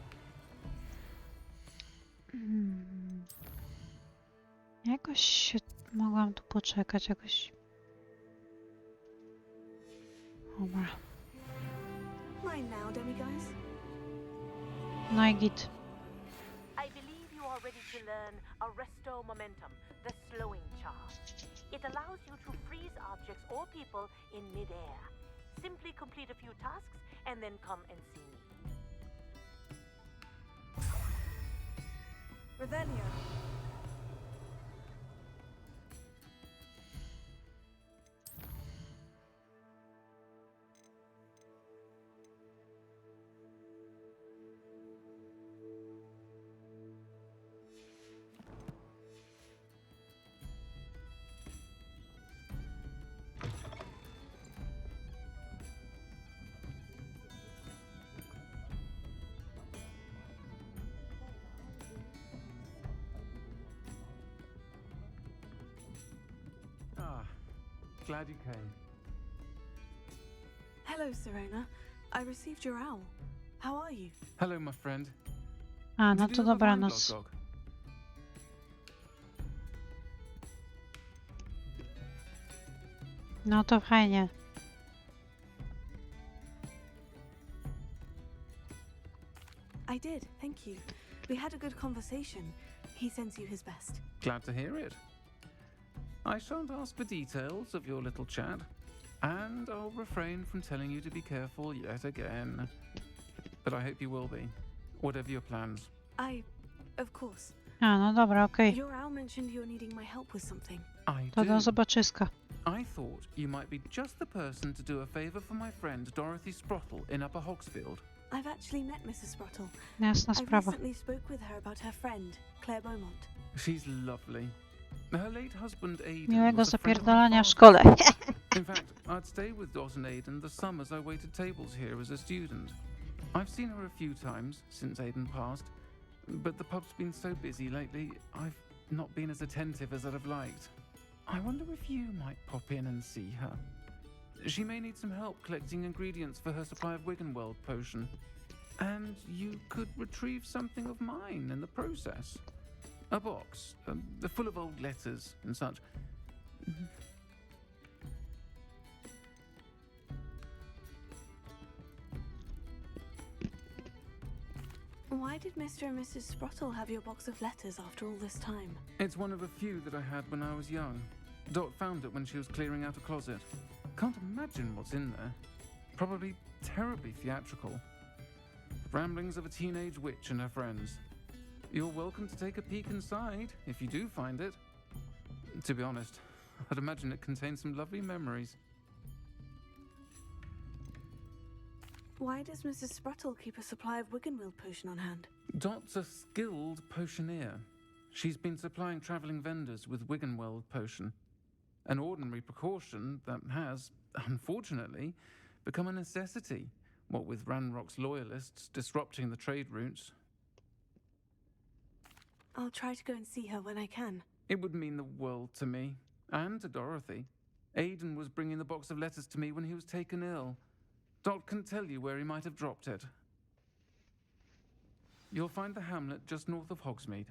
Speaker 5: Jakoś się mogłam tu poczekać, jakoś. Dobra.
Speaker 13: Mine now, demiguise.
Speaker 5: No i git.
Speaker 14: I believe you are ready to learn Arresto Momentum, the slowing charm. It allows you to freeze objects or people in mid-air. Simply complete a few tasks and then come and see me.
Speaker 13: Revelio.
Speaker 10: Glad you came.
Speaker 13: Hello, Serena. I received your owl. How are you?
Speaker 10: Hello, my friend.
Speaker 5: A, no
Speaker 10: Did
Speaker 5: to
Speaker 10: you have a vine
Speaker 5: dobranoc.
Speaker 10: blog dog?
Speaker 5: No to fajnie.
Speaker 13: I did, thank you. We had a good conversation. He sends you his best.
Speaker 10: Glad to hear it. I shan't ask for details of your little chat, and I'll refrain from telling you to be careful yet again. But I hope you will be, whatever your plans.
Speaker 13: Of course.
Speaker 5: A, no dobra, okej.
Speaker 13: Your owl mentioned you're needing my help with something.
Speaker 10: I
Speaker 5: To do
Speaker 10: do.
Speaker 5: zobaczyska.
Speaker 10: I thought you might be just the person to do a favor for my friend Dorothy Sprottle in Upper Hogsfield.
Speaker 13: I've actually met Mrs. Sprottle.
Speaker 5: Jasna
Speaker 13: I
Speaker 5: sprawa.
Speaker 13: recently spoke with her about her friend, Claire Beaumont.
Speaker 10: She's lovely. Her late husband Aidan
Speaker 5: Miłego
Speaker 10: was a friend of my
Speaker 5: zapierdalania w
Speaker 10: father's.
Speaker 5: szkole.
Speaker 10: In fact, I'd stay with Dot and Aidan the summers I waited tables here as a student. I've seen her a few times since Aidan passed, but the pub's been so busy lately, I've not been as attentive as I'd have liked. I wonder if you might pop in and see her. She may need some help collecting ingredients for her supply of Wiggenweld potion. And you could retrieve something of mine in the process. A box, full of old letters and such.
Speaker 13: Why did Mr. and Mrs. Sprottle have your box of letters after all this time?
Speaker 10: It's one of a few that I had when I was young. Dot found it when she was clearing out a closet. Can't imagine what's in there. Probably terribly theatrical. Ramblings of a teenage witch and her friends. You're welcome to take a peek inside, if you do find it. To be honest, I'd imagine it contains some lovely memories.
Speaker 13: Why does Mrs. Sprottle keep a supply of Wiggenweld potion on hand?
Speaker 10: Dot's a skilled potioneer. She's been supplying travelling vendors with Wiggenweld potion. An ordinary precaution that has, unfortunately, become a necessity, what with Ranrock's loyalists disrupting the trade routes.
Speaker 13: I'll try to go and see her when I can.
Speaker 10: It would mean the world to me, and to Dorothy. Aidan was bringing the box of letters to me when he was taken ill. Dot can tell you where he might have dropped it. You'll find the hamlet just north of Hogsmeade.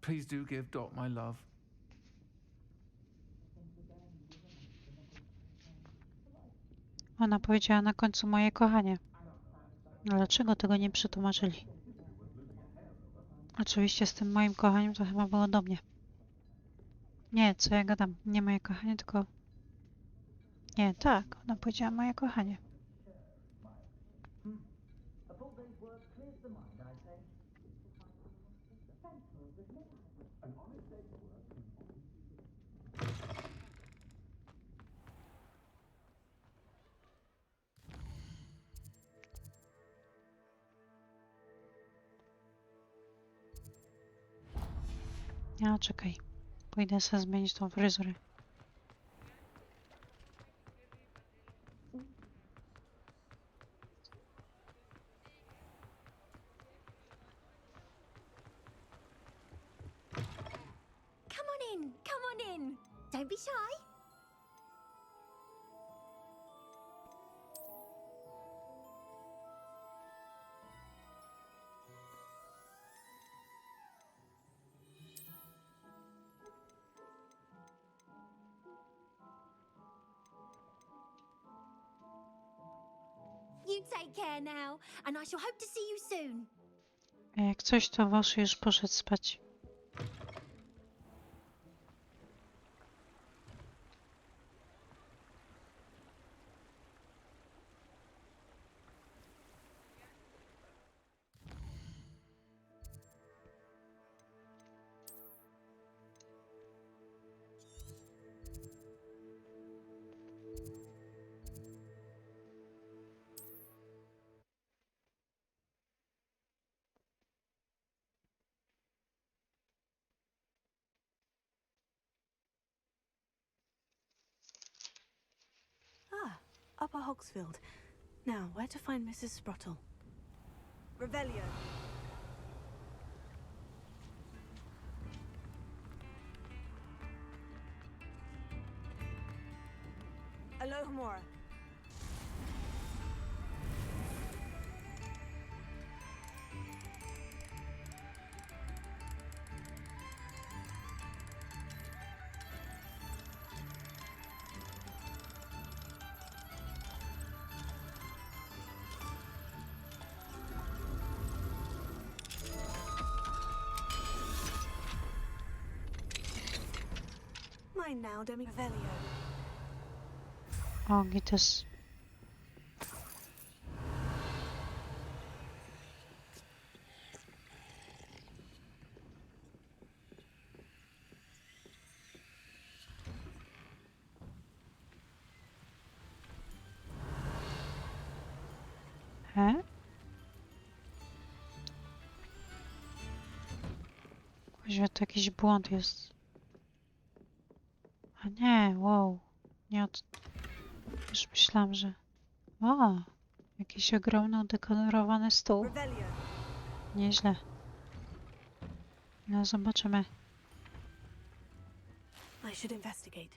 Speaker 10: Please do give Dot my love.
Speaker 5: Ona powiedziała na końcu moje kochanie. Dlaczego tego nie przetłumaczyli? Oczywiście z tym moim kochaniem to chyba było do mnie. Nie, co ja gadam? Nie moje kochanie, tylko... Nie, tak, ona powiedziała moje kochanie. Ja, czekaj. Pójdę sobie zmienić tą fryzurę.
Speaker 7: Come on in. Don't be shy. You take care now, and I shall hope to see you soon.
Speaker 5: A jak coś, to Wosz już poszedł spać.
Speaker 13: Upper Hogsfield. Now, where to find Mrs. Sprottle? Revelio. no more. Mine now, Demi Revelio.
Speaker 5: O, gites. He? Kuźwa, to jakiś błąd jest. A nie, wow. Nie od... Już myślałam, że... O! Jakiś ogromny, udekorowany stół. Nieźle. No, zobaczymy.
Speaker 13: I should investigate.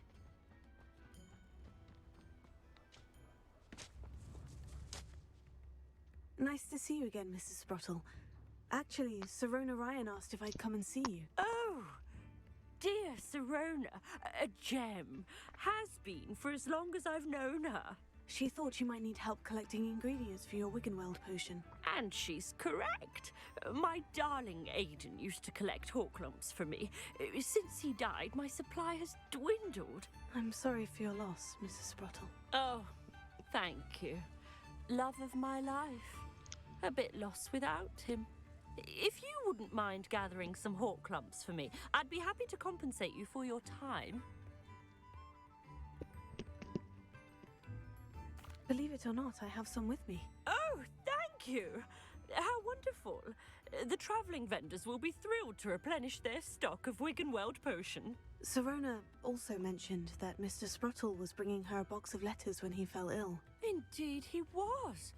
Speaker 13: Nice to see you again, Mrs. Sprottle. Actually, Sirona Ryan asked if I'd come and see you.
Speaker 15: Oh, dear Sirona, a gem. Has been for as long as I've known her.
Speaker 13: She thought you might need help collecting ingredients for your Wiggenweld potion.
Speaker 15: And she's correct. My darling Aidan used to collect Horklumps for me. Since he died, my supply has dwindled.
Speaker 13: I'm sorry for your loss, Mrs. Sprottle.
Speaker 15: Oh, thank you. Love of my life. A bit lost without him. If you wouldn't mind gathering some Horklumps for me, I'd be happy to compensate you for your time.
Speaker 13: Believe it or not, I have some with me.
Speaker 15: Oh, thank you! How wonderful. The travelling vendors will be thrilled to replenish their stock of Wiggenweld potion.
Speaker 13: Sirona also mentioned that Mr. Sprottle was bringing her a box of letters when he fell ill.
Speaker 15: Indeed he was.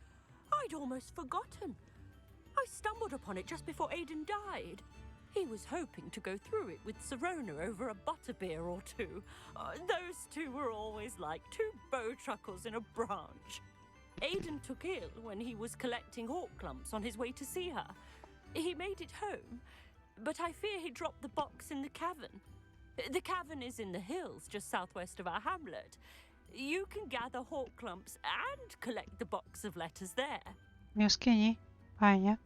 Speaker 15: I'd almost forgotten. I stumbled upon it just before Aidan died. He was hoping to go through it with Sirona over a butterbeer or two. Those two were always like two bowtruckles in a branch. Aidan took ill when he was collecting Horklumps on his way to see her. He made it home, but I fear he dropped the box in the cavern. The cavern is in the hills just southwest of our hamlet. You can gather Horklumps and collect the box of letters there.
Speaker 5: W jaskini? Fajnie.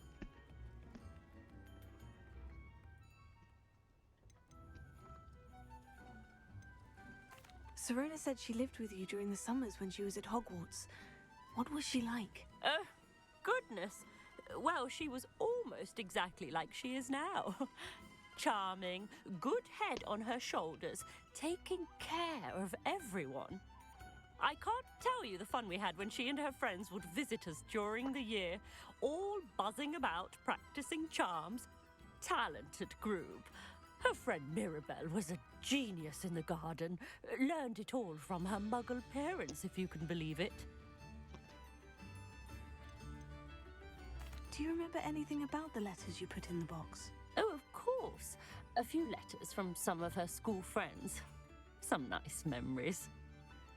Speaker 13: Sirona said she lived with you during the summers when she was at Hogwarts. What was she like?
Speaker 15: Goodness. Well, she was almost exactly like she is now. Charming, good head on her shoulders, taking care of everyone. I can't tell you the fun we had when she and her friends would visit us during the year, all buzzing about, practicing charms. Talented group. Her friend Mirabelle was a genius in the garden. Learned it all from her muggle parents, if you can believe it.
Speaker 13: Do you remember anything about the letters you put in the box?
Speaker 15: Oh, of course. A few letters from some of her school friends. Some nice memories.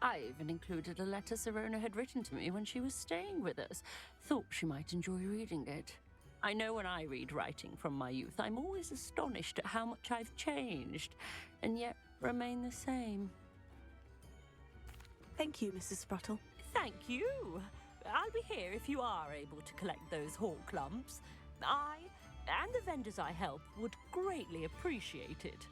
Speaker 15: I even included a letter Sirona had written to me when she was staying with us. Thought she might enjoy reading it. I know when I read writing from my youth, I'm always astonished at how much I've changed, and yet remain the same.
Speaker 13: Thank you, Mrs. Sprottle.
Speaker 15: Thank you. I'll be here if you are able to collect those Horklumps. I and the vendors I help would greatly appreciate it.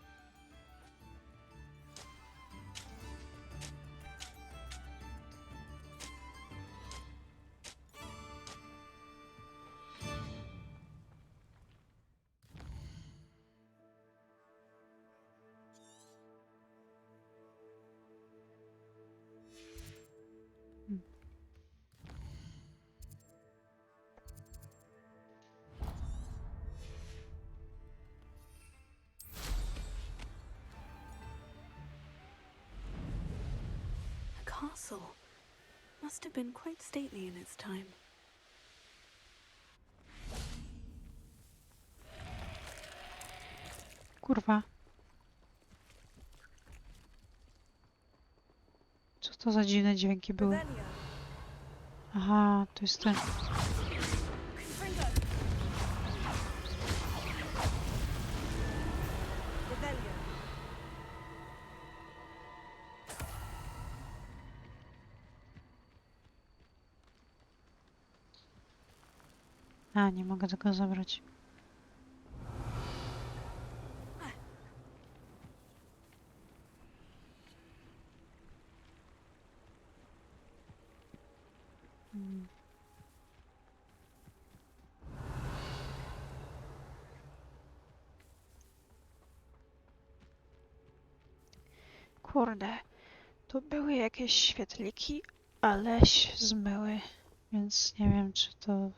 Speaker 13: Castle must have been quite stately in its time.
Speaker 5: Kurwa. Co to za dziwne dźwięki były? Aha, to jest ten. A, nie mogę tego zabrać. Kurde, tu były jakieś świetliki, ale się zmyły, więc nie wiem, czy to...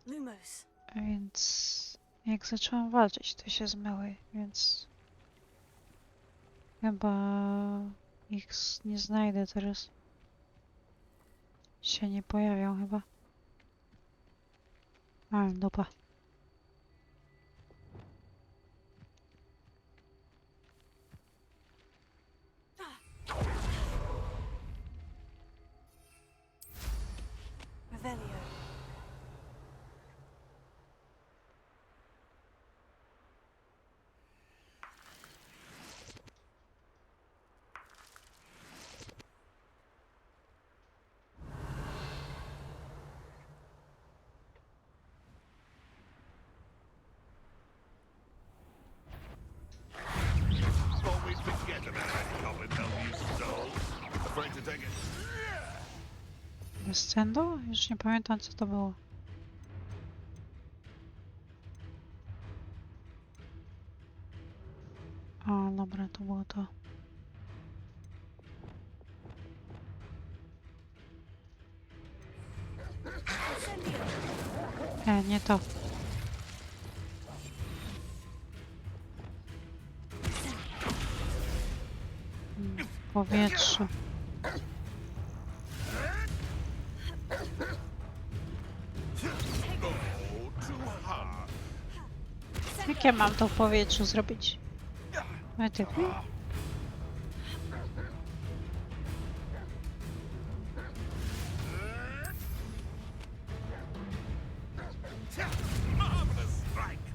Speaker 13: Lumos.
Speaker 5: Więc jak zaczęłam walczyć, to się zmyły, więc chyba ich nie znajdę teraz. Się nie pojawią chyba. A, dupa.
Speaker 13: Revelio.
Speaker 6: Thought we'd forget about that goblin help you stole. Afraid to take it.
Speaker 5: Descendo? Już nie pamiętam, co to było. A, dobra, to było to. Nie to. W powietrzu. Jak ja mam to w powietrzu zrobić? No ty.
Speaker 6: Marvelous strike.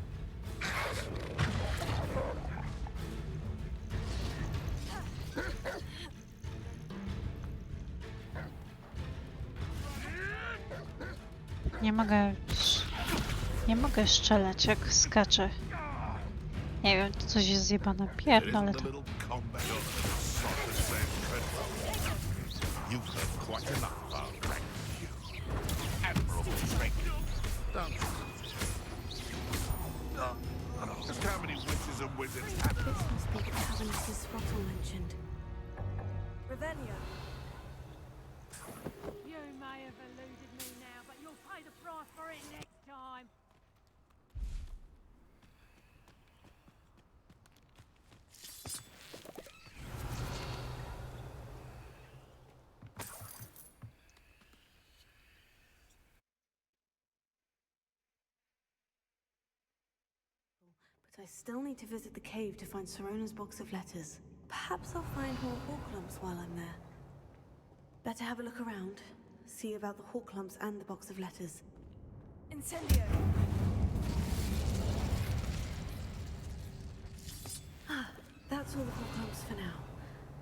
Speaker 5: Nie mogę strzelać, jak skaczę. Nie wiem, to coś jest zjebane. Pierdolę to.
Speaker 6: You've heard quite enough, thank you. Admirable strength. Just how many witches and wizards have
Speaker 13: This must be the cabin Mrs. Throttle mentioned. Revelio.
Speaker 15: You may have eluded me now, but you'll pay the price for it next time.
Speaker 13: But I still need to visit the cave to find Sirona's box of letters. Perhaps I'll find more hawk lumps while I'm there. Better have a look around, see about the hawk lumps and the box of letters. Incendio! Ah, that's all the hawk lumps for now.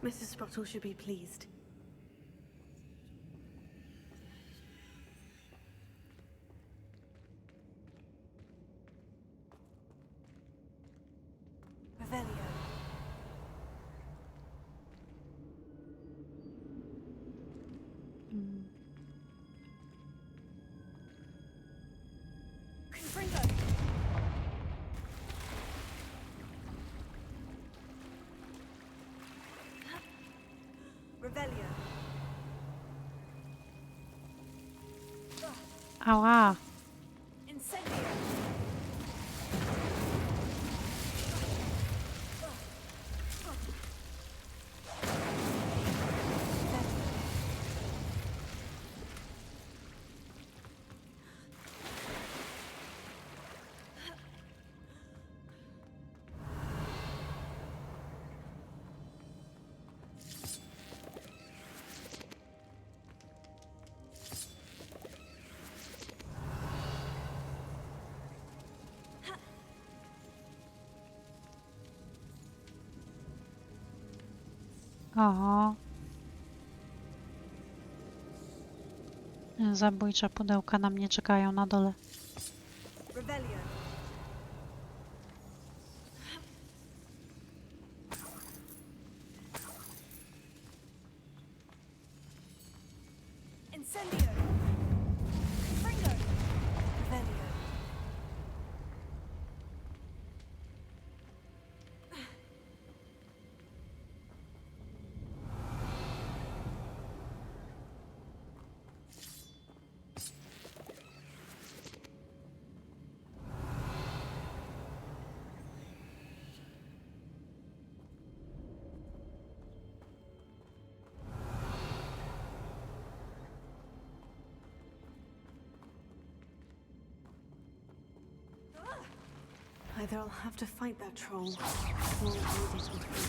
Speaker 13: Mrs. Sprottle should be pleased. Revelio. Confringo. Revelio.
Speaker 5: Ała.
Speaker 13: Incendio.
Speaker 5: Oho. Zabójcze pudełka na mnie czekają na dole.
Speaker 13: Rebellion. Incendio. Fringo. Rebellion. Either I'll have to fight that troll, or leave it altogether.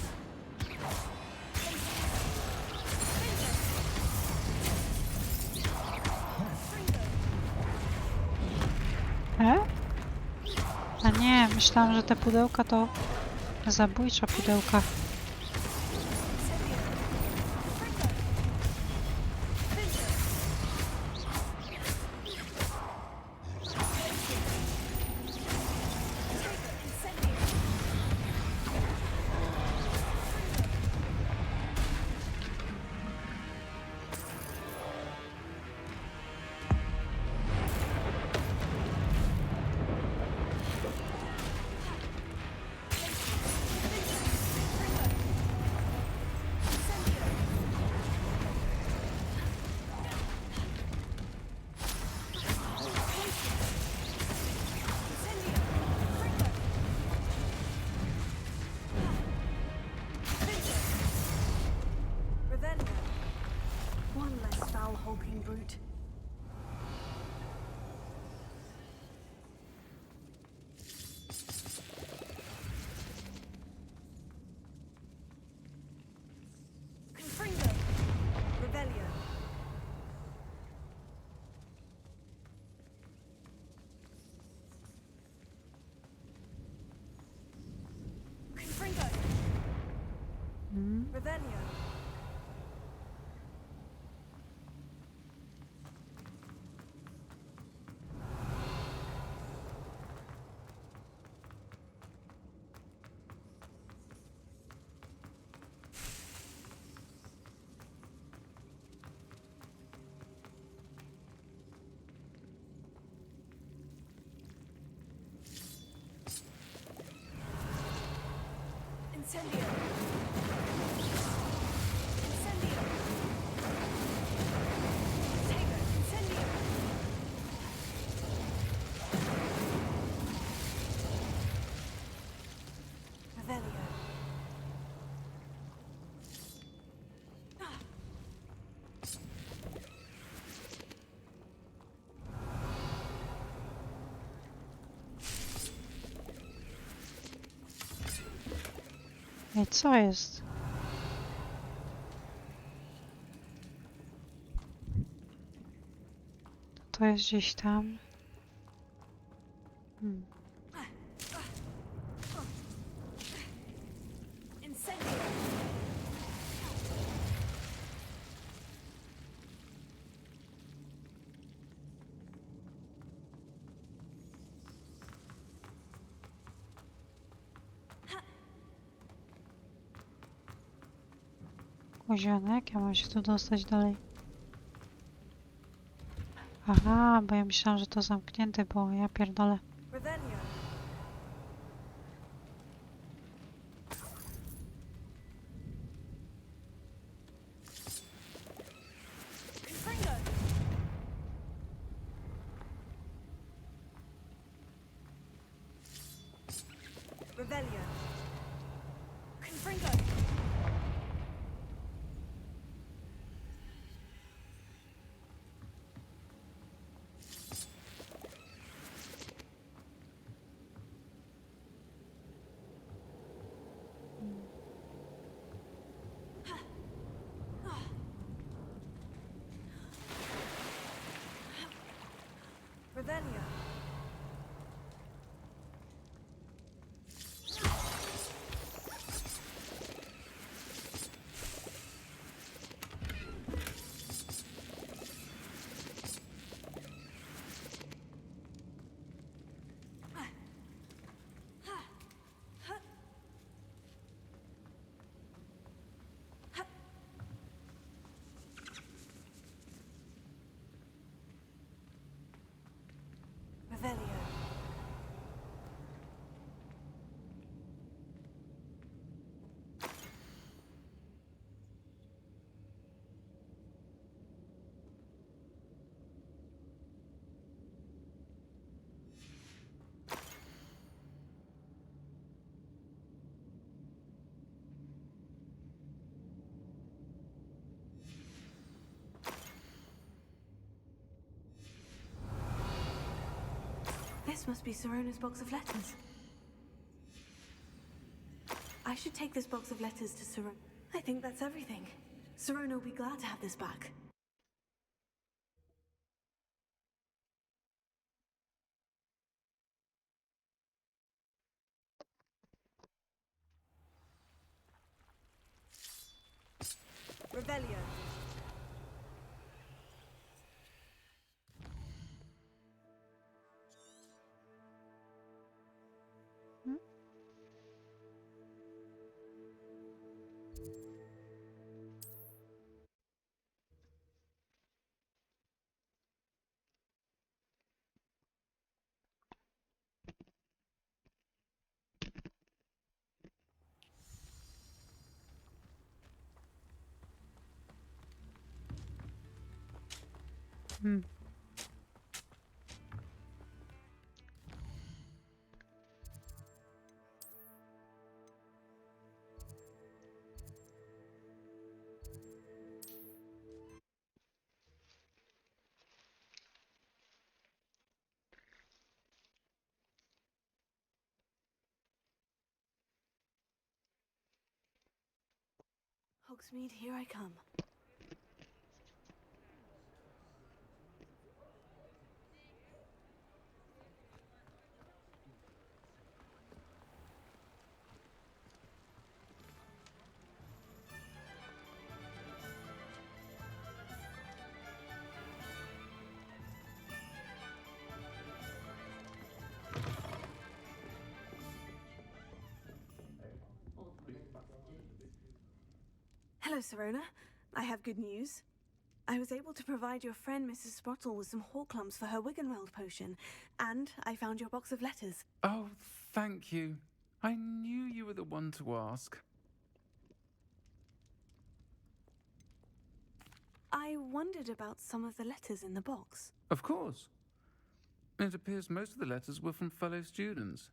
Speaker 5: A nie, myślałam, że te pudełka to zabójcze pudełka. One less foul hulking brute. Confringo. Rebellion. Confringo. Rebellion. Incendio. Incendio. Tego. Incendio. Revelio. Ej, co jest? To jest gdzieś tam.
Speaker 13: Incendio.
Speaker 5: Kozionek, ja mam się tu dostać dalej. Aha, bo ja myślałam, że to zamknięte było, ja pierdolę.
Speaker 13: Revelio. Confringo. Revelio. Confringo. Revelio. This must be Sirona's box of letters. I should take this box of letters to Sirona. I think that's everything. Sirona will be glad to have this back.
Speaker 16: Revelio.
Speaker 13: Hogsmeade, here I come. Hello, Sirona. I have good news. I was able to provide your friend Mrs. Sprottle with some Horklumps for her Wiggenweld potion, and I found your box of letters.
Speaker 10: Oh, thank you. I knew you were the one to ask.
Speaker 13: I wondered about some of the letters in the box.
Speaker 10: Of course. It appears most of the letters were from fellow students.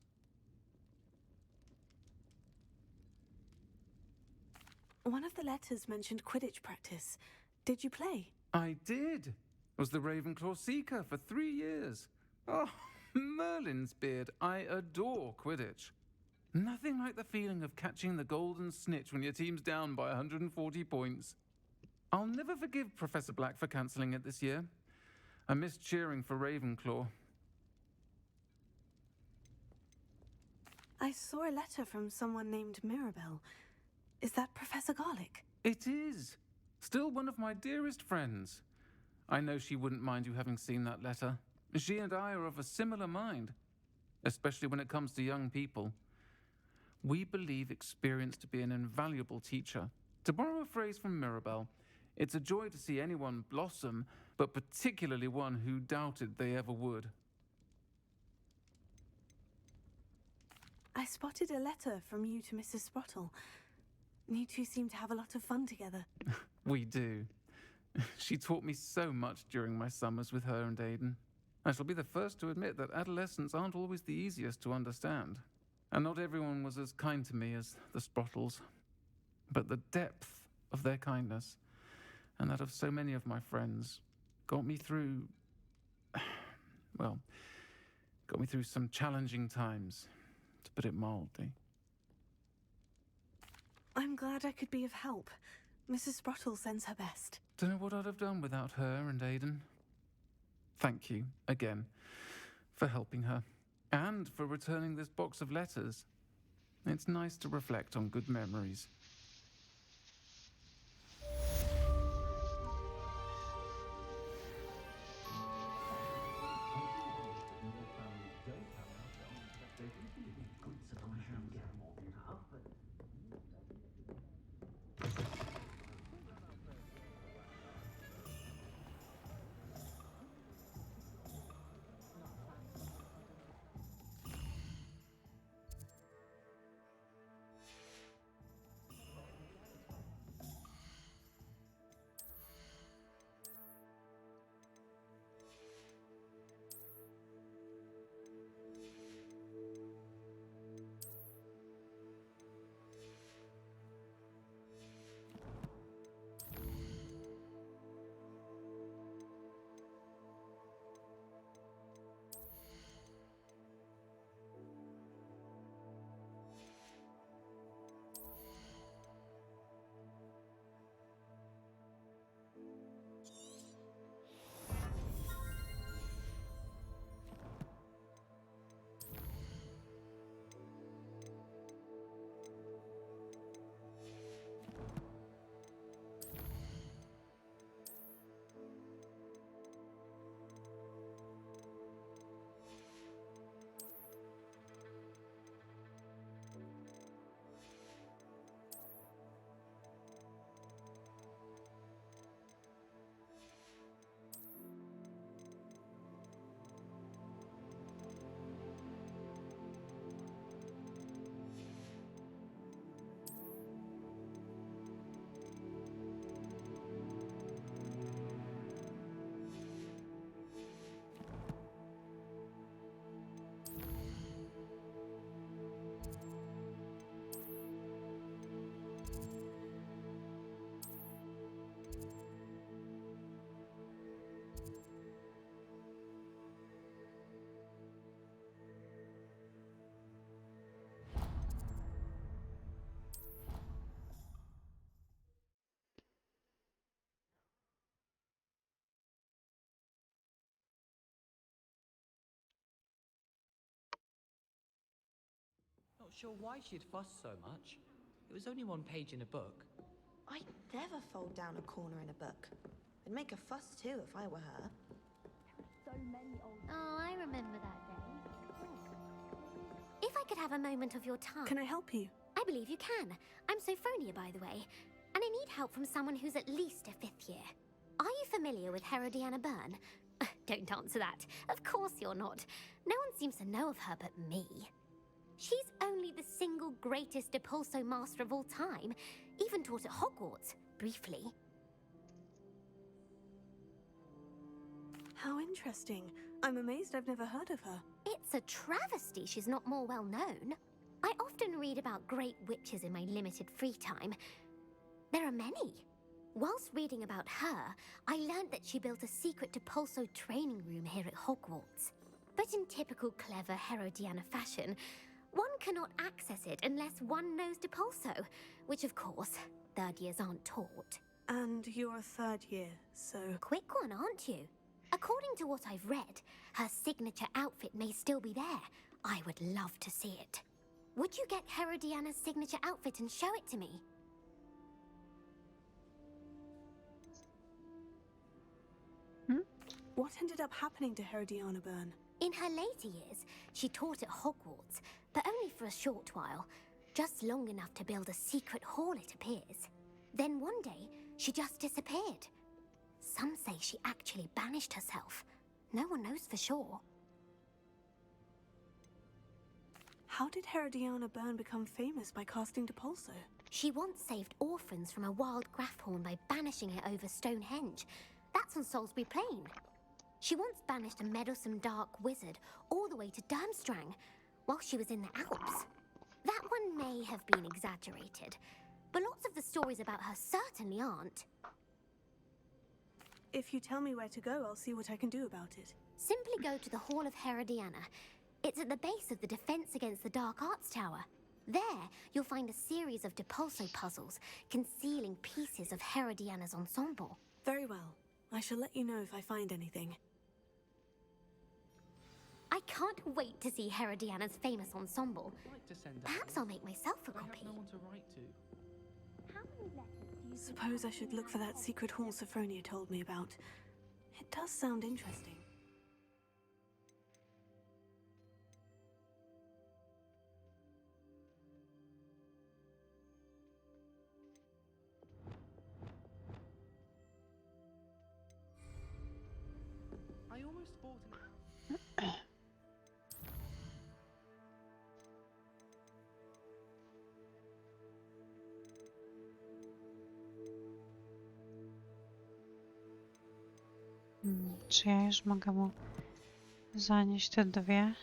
Speaker 13: One of the letters mentioned Quidditch practice. Did you play?
Speaker 10: I did. Was the Ravenclaw Seeker for 3 years. Oh, Merlin's beard. I adore Quidditch. Nothing like the feeling of catching the golden snitch when your team's down by 140 points. I'll never forgive Professor Black for cancelling it this year. I missed cheering for Ravenclaw.
Speaker 13: I saw a letter from someone named Mirabelle. Is that Professor Garlick?
Speaker 10: It is. Still one of my dearest friends. I know she wouldn't mind you having seen that letter. She and I are of a similar mind, especially when it comes to young people. We believe experience to be an invaluable teacher. To borrow a phrase from Mirabelle, it's a joy to see anyone blossom, but particularly one who doubted they ever would.
Speaker 13: I spotted a letter from you to Mrs. Sprottle. You two seem to have a lot of fun together.
Speaker 10: We do. She taught me so much during my summers with her and Aiden. I shall be the first to admit that adolescents aren't always the easiest to understand. And not everyone was as kind to me as the Sprottles. But the depth of their kindness, and that of so many of my friends, got me through... well, got me through some challenging times, to put it mildly.
Speaker 13: I'm glad I could be of help. Mrs. Sprottle sends her best.
Speaker 10: Don't know what I'd have done without her and Aiden. Thank you, again, for helping her, and for returning this box of letters. It's nice to reflect on good memories.
Speaker 17: Not sure why she'd fuss so much. It was only one page in a book.
Speaker 18: I'd never fold down a corner in a book. I'd make a fuss too if I were her.
Speaker 7: So many old. Oh, I remember that day. If I could have a moment of your time.
Speaker 13: Can I help you?
Speaker 7: I believe you can. I'm Sophronia, by the way, and I need help from someone who's at least a 5th year. Are you familiar with Herodiana Byrne? Don't answer that. Of course you're not. No one seems to know of her but me. She's only the single greatest Depulso master of all time. Even taught at Hogwarts, briefly.
Speaker 13: How interesting. I'm amazed I've never heard of her.
Speaker 7: It's a travesty she's not more well known. I often read about great witches in my limited free time. There are many. Whilst reading about her, I learned that she built a secret Depulso training room here at Hogwarts. But in typical clever Herodiana fashion, one cannot access it unless one knows Depulso, which of course, 3rd years aren't taught.
Speaker 13: And you're a 3rd year, so...
Speaker 7: Quick one, aren't you? According to what I've read, her signature outfit may still be there. I would love to see it. Would you get Herodiana's signature outfit and show it to me?
Speaker 13: What ended up happening to Herodiana Byrne?
Speaker 7: In her later years, she taught at Hogwarts, but only for a short while. Just long enough to build a secret hall, it appears. Then one day, she just disappeared. Some say she actually banished herself. No one knows for sure.
Speaker 13: How did Herodiana Byrne become famous by casting Depulso?
Speaker 7: She once saved orphans from a wild Grafhorn by banishing it over Stonehenge. That's on Salisbury Plain. She once banished a meddlesome dark wizard all the way to Durmstrang while she was in the Alps. That one may have been exaggerated, but lots of the stories about her certainly aren't.
Speaker 13: If you tell me where to go, I'll see what I can do about it.
Speaker 7: Simply go to the Hall of Herodiana. It's at the base of the Defense Against the Dark Arts Tower. There, you'll find a series of Depulso puzzles concealing pieces of Herodiana's ensemble.
Speaker 13: Very well. I shall let you know if I find anything.
Speaker 7: I can't wait to see Herodiana's famous ensemble. Perhaps I'll make myself a copy.
Speaker 17: No one to write to.
Speaker 7: How many letters do you
Speaker 13: Suppose I should look for that secret hall Sophronia told me about. It does sound interesting.
Speaker 17: I almost bought an...
Speaker 5: Czy ja już mogę mu zanieść te 2?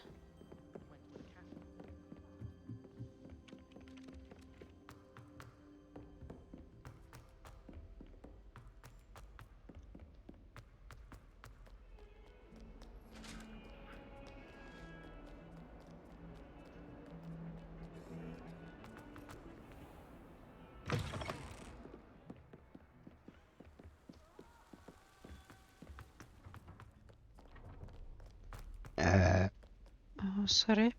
Speaker 5: Oh, sorry.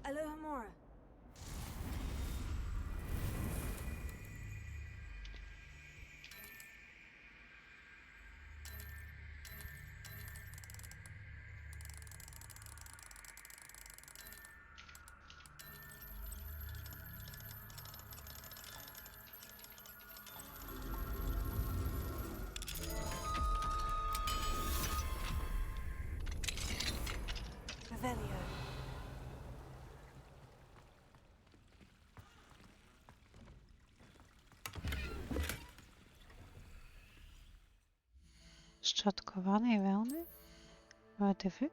Speaker 13: Aloha Mora. Revelio.
Speaker 5: Szczotkowanej wełny? Motywy?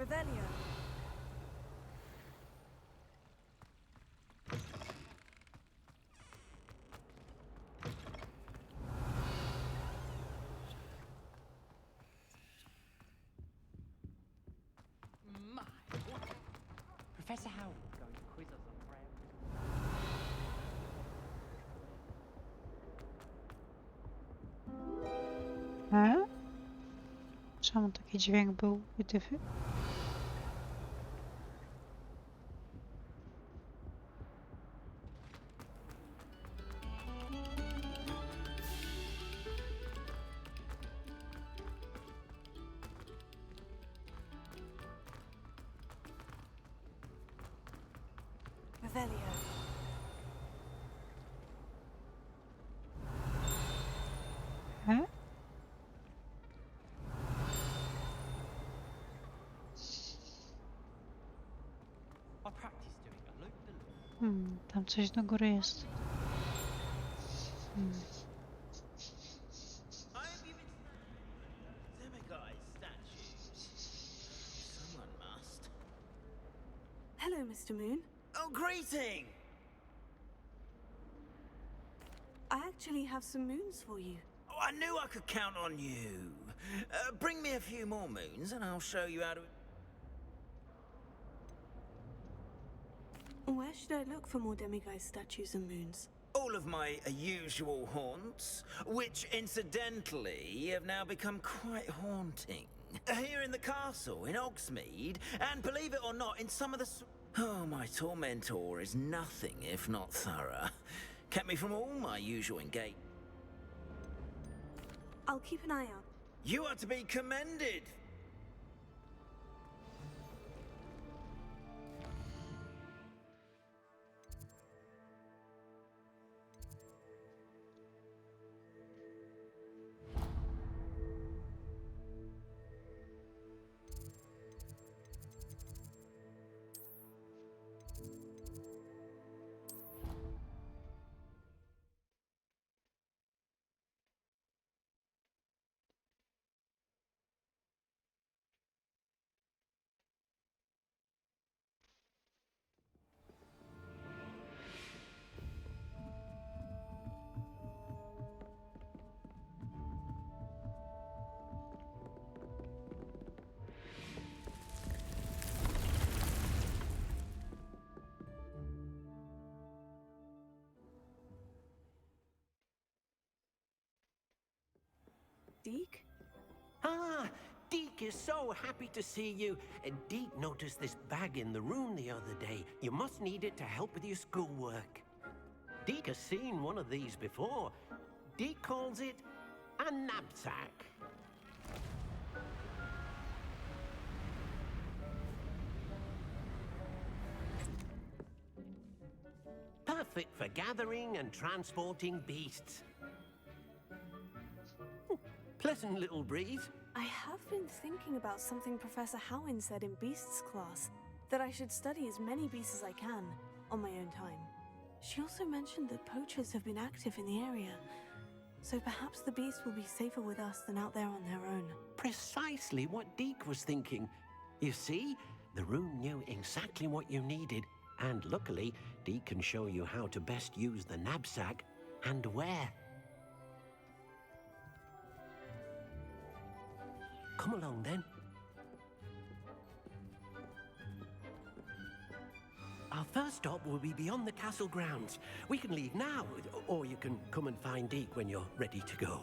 Speaker 16: Revelio.
Speaker 17: My, what? Professor Howard going to quiz us on prayer.
Speaker 5: Czemu taki dźwięk był? Wytyfy?
Speaker 13: Revelio.
Speaker 17: I practice doing a loop the loop.
Speaker 5: Tam coś do góry jest.
Speaker 3: Demiguise statues. Someone must.
Speaker 13: Hello, Mr. Moon.
Speaker 3: Oh, greeting!
Speaker 13: I actually have some moons for you.
Speaker 3: Oh, I knew I could count on you. Bring me a few more moons and I'll show you how to...
Speaker 13: Where should I look for more demiguise statues and moons?
Speaker 3: All of my usual haunts, which incidentally have now become quite haunting. Here in the castle, in Hogsmeade, and believe it or not, in some of the... Oh, my tormentor is nothing if not thorough. Kept me from all my usual engage.
Speaker 13: I'll keep an eye out.
Speaker 3: You are to be commended.
Speaker 13: Deke?
Speaker 19: Ah, Deke is so happy to see you. Deke noticed this bag in the room the other day. You must need it to help with your schoolwork. Deke has seen one of these before. Deke calls it a knapsack. Perfect for gathering and transporting beasts. Pleasant little breeze.
Speaker 13: I have been thinking about something Professor Howin said in Beasts class, that I should study as many beasts as I can, on my own time. She also mentioned that poachers have been active in the area, so perhaps the beasts will be safer with us than out there on their own.
Speaker 19: Precisely what Deke was thinking. You see, the room knew exactly what you needed, and luckily, Deke can show you how to best use the knapsack and where. Come along, then. Our first stop will be beyond the castle grounds. We can leave now, or you can come and find Deke when you're ready to go.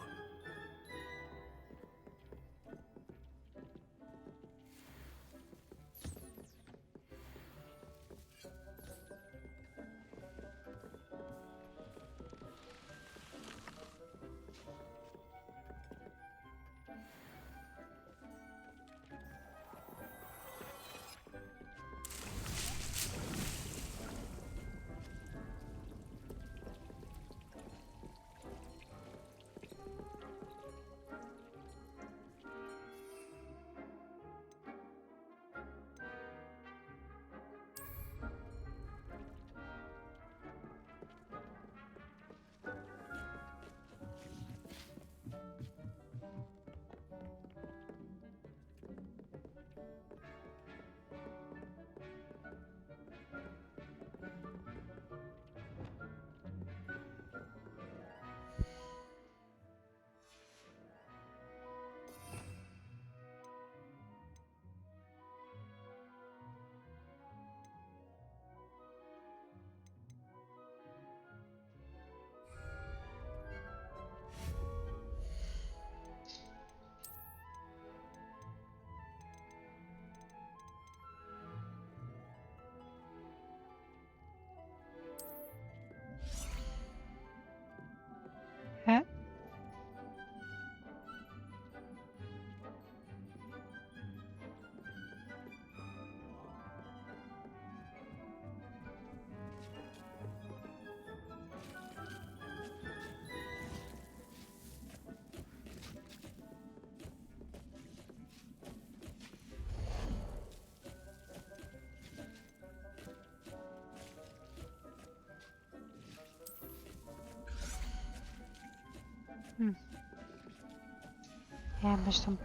Speaker 5: Ja weź tą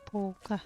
Speaker 5: półkę.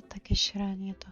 Speaker 5: Takie średnie to.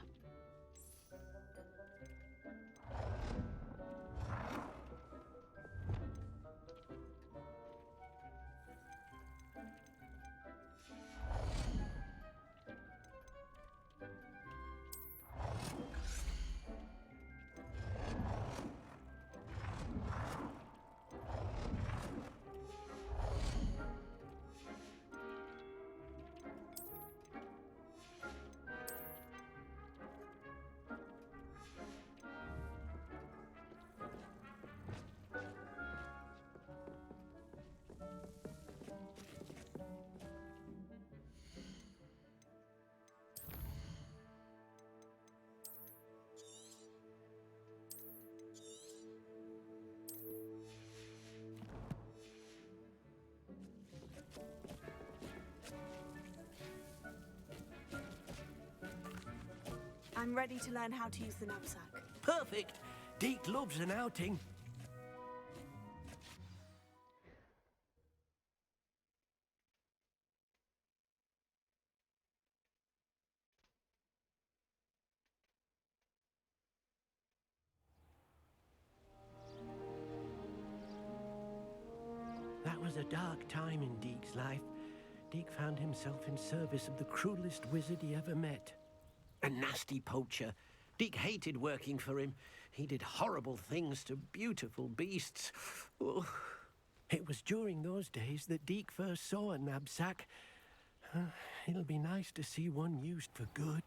Speaker 13: I'm ready to learn how to use the knapsack.
Speaker 19: Perfect. Deke loves an outing. That was a dark time in Deke's life. Deke found himself in service of the cruelest wizard he ever met. A nasty poacher. Deke hated working for him. He did horrible things to beautiful beasts. Oh. It was during those days that Deke first saw a knapsack. It'll be nice to see one used for good.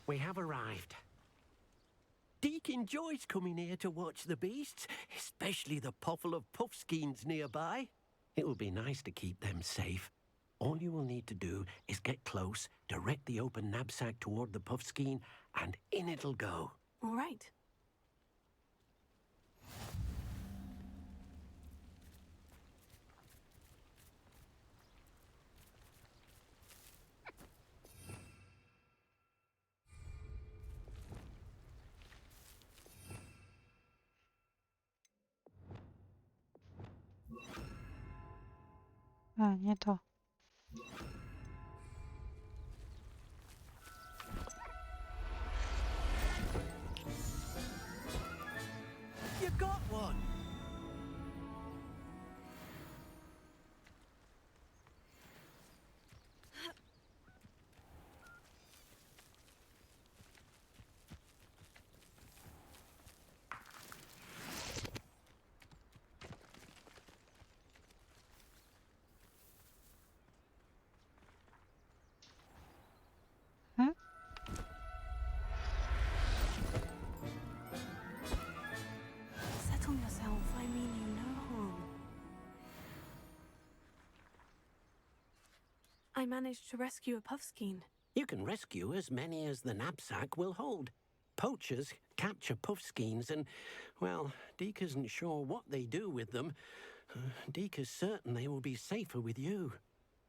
Speaker 19: We have arrived. Deke enjoys coming here to watch the beasts, especially the potful of puffskeins nearby. It will be nice to keep them safe. All you will need to do is get close, direct the open knapsack toward the puffskein, and in it'll go.
Speaker 13: All right.
Speaker 5: A, nie to.
Speaker 19: You got one!
Speaker 13: Settle yourself. I mean you no harm. I managed to rescue a puffskein.
Speaker 19: You can rescue as many as the knapsack will hold. Poachers capture puffskeins and, well, Deke isn't sure what they do with them. Deke is certain they will be safer with you.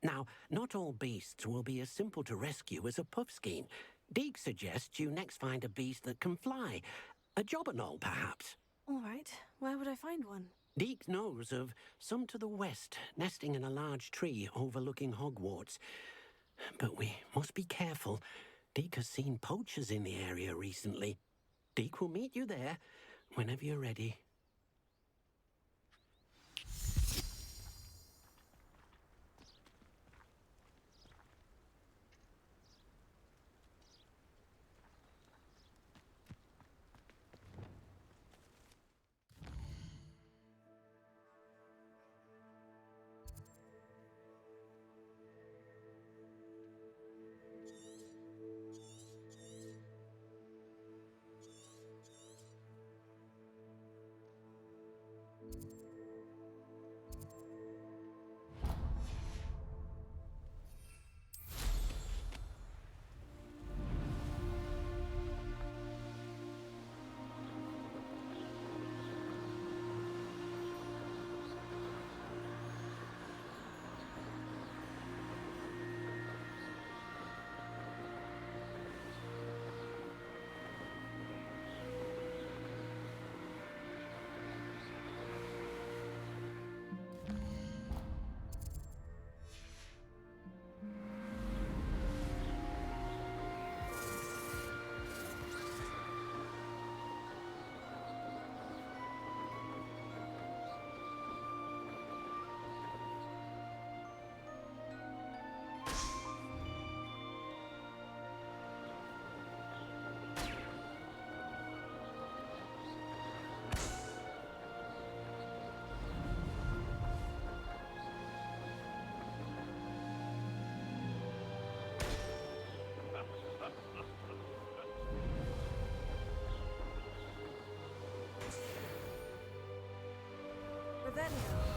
Speaker 19: Now, not all beasts will be as simple to rescue as a puffskein. Deke suggests you next find a beast that can fly. A jobberknoll, perhaps.
Speaker 13: All right. Where would I find one?
Speaker 19: Deke knows of some to the west, nesting in a large tree overlooking Hogwarts. But we must be careful. Deke has seen poachers in the area recently. Deke will meet you there whenever you're ready.
Speaker 16: Revelio.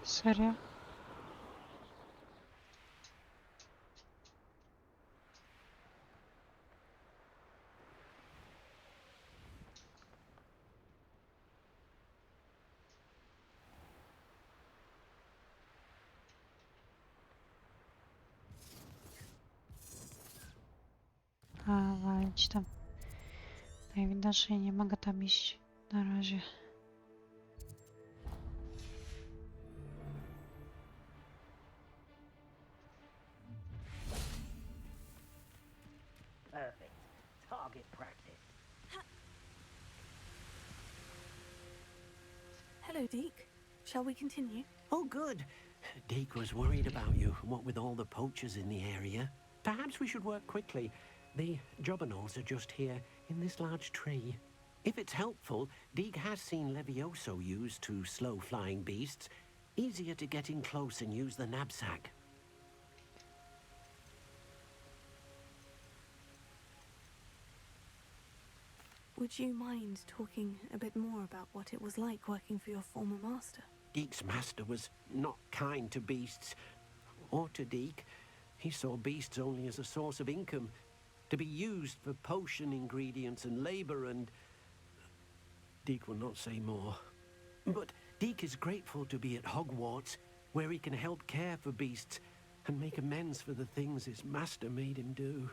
Speaker 5: Serio? A, walić tam. Najwidoczniej nie mogę tam iść na razie.
Speaker 17: Perfect. Target practice.
Speaker 13: Hello, Deke. Shall we continue?
Speaker 19: Oh, good. Deke was worried about you, what with all the poachers in the area. Perhaps we should work quickly. The jobberknolls are just here, in this large tree. If it's helpful, Deke has seen Levioso used to slow flying beasts. Easier to get in close and use the knapsack.
Speaker 13: Would you mind talking a bit more about what it was like working for your former master?
Speaker 19: Deke's master was not kind to beasts, or to Deke. He saw beasts only as a source of income, to be used for potion ingredients and labor, and Deke will not say more. But Deke is grateful to be at Hogwarts, where he can help care for beasts and make amends for the things his master made him do.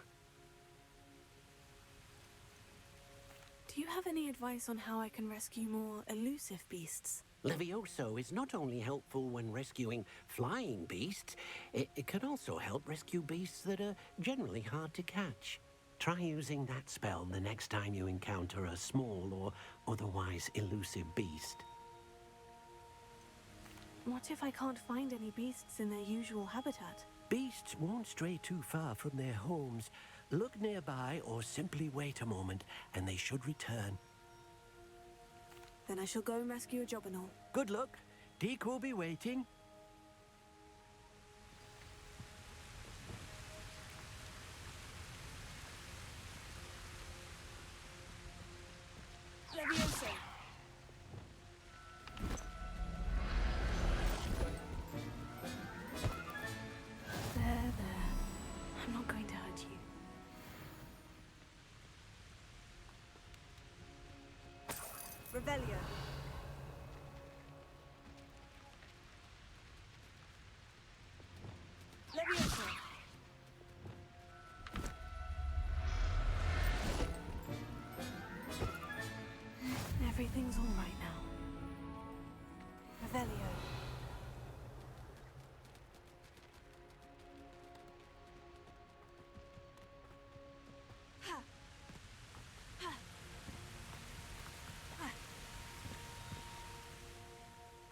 Speaker 13: Do you have any advice on how I can rescue more elusive beasts?
Speaker 19: Levioso is not only helpful when rescuing flying beasts, it can also help rescue beasts that are generally hard to catch. Try using that spell the next time you encounter a small or otherwise elusive beast.
Speaker 13: What if I can't find any beasts in their usual habitat?
Speaker 19: Beasts won't stray too far from their homes. Look nearby or simply wait a moment and they should return.
Speaker 13: Then I shall go and rescue a jobberknoll.
Speaker 19: Good luck. Deke will be waiting.
Speaker 16: Leviosa.
Speaker 13: There. I'm not going to hurt you.
Speaker 16: Revelio. Leviosa.
Speaker 13: Everything's all right now. Revelio.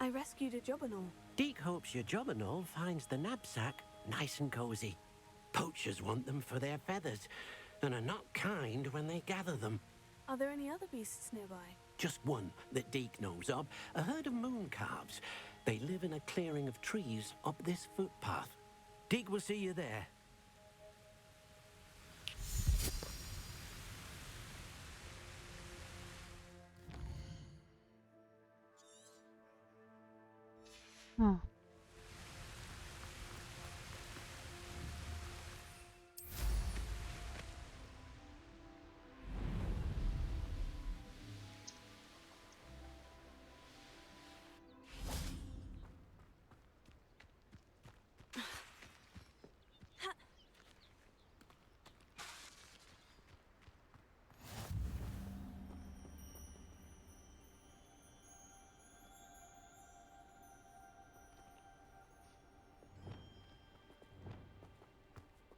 Speaker 13: I rescued a Jobberknoll.
Speaker 19: Deke hopes your Jobberknoll finds the knapsack nice and cozy. Poachers want them for their feathers, and are not kind when they gather them.
Speaker 13: Are there any other beasts nearby?
Speaker 19: Just one that Deke knows of, a herd of moon calves. They live in a clearing of trees up this footpath. Deke will see you there.
Speaker 5: Oh.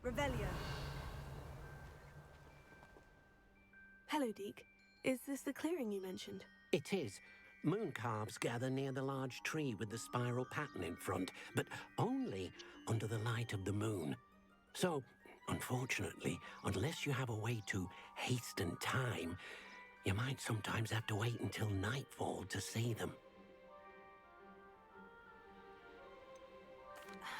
Speaker 16: Revelio.
Speaker 13: Hello, Deke. Is this the clearing you mentioned?
Speaker 19: It is. Moon calves gather near the large tree with the spiral pattern in front, but only under the light of the moon. So, unfortunately, unless you have a way to hasten time, you might sometimes have to wait until nightfall to see them.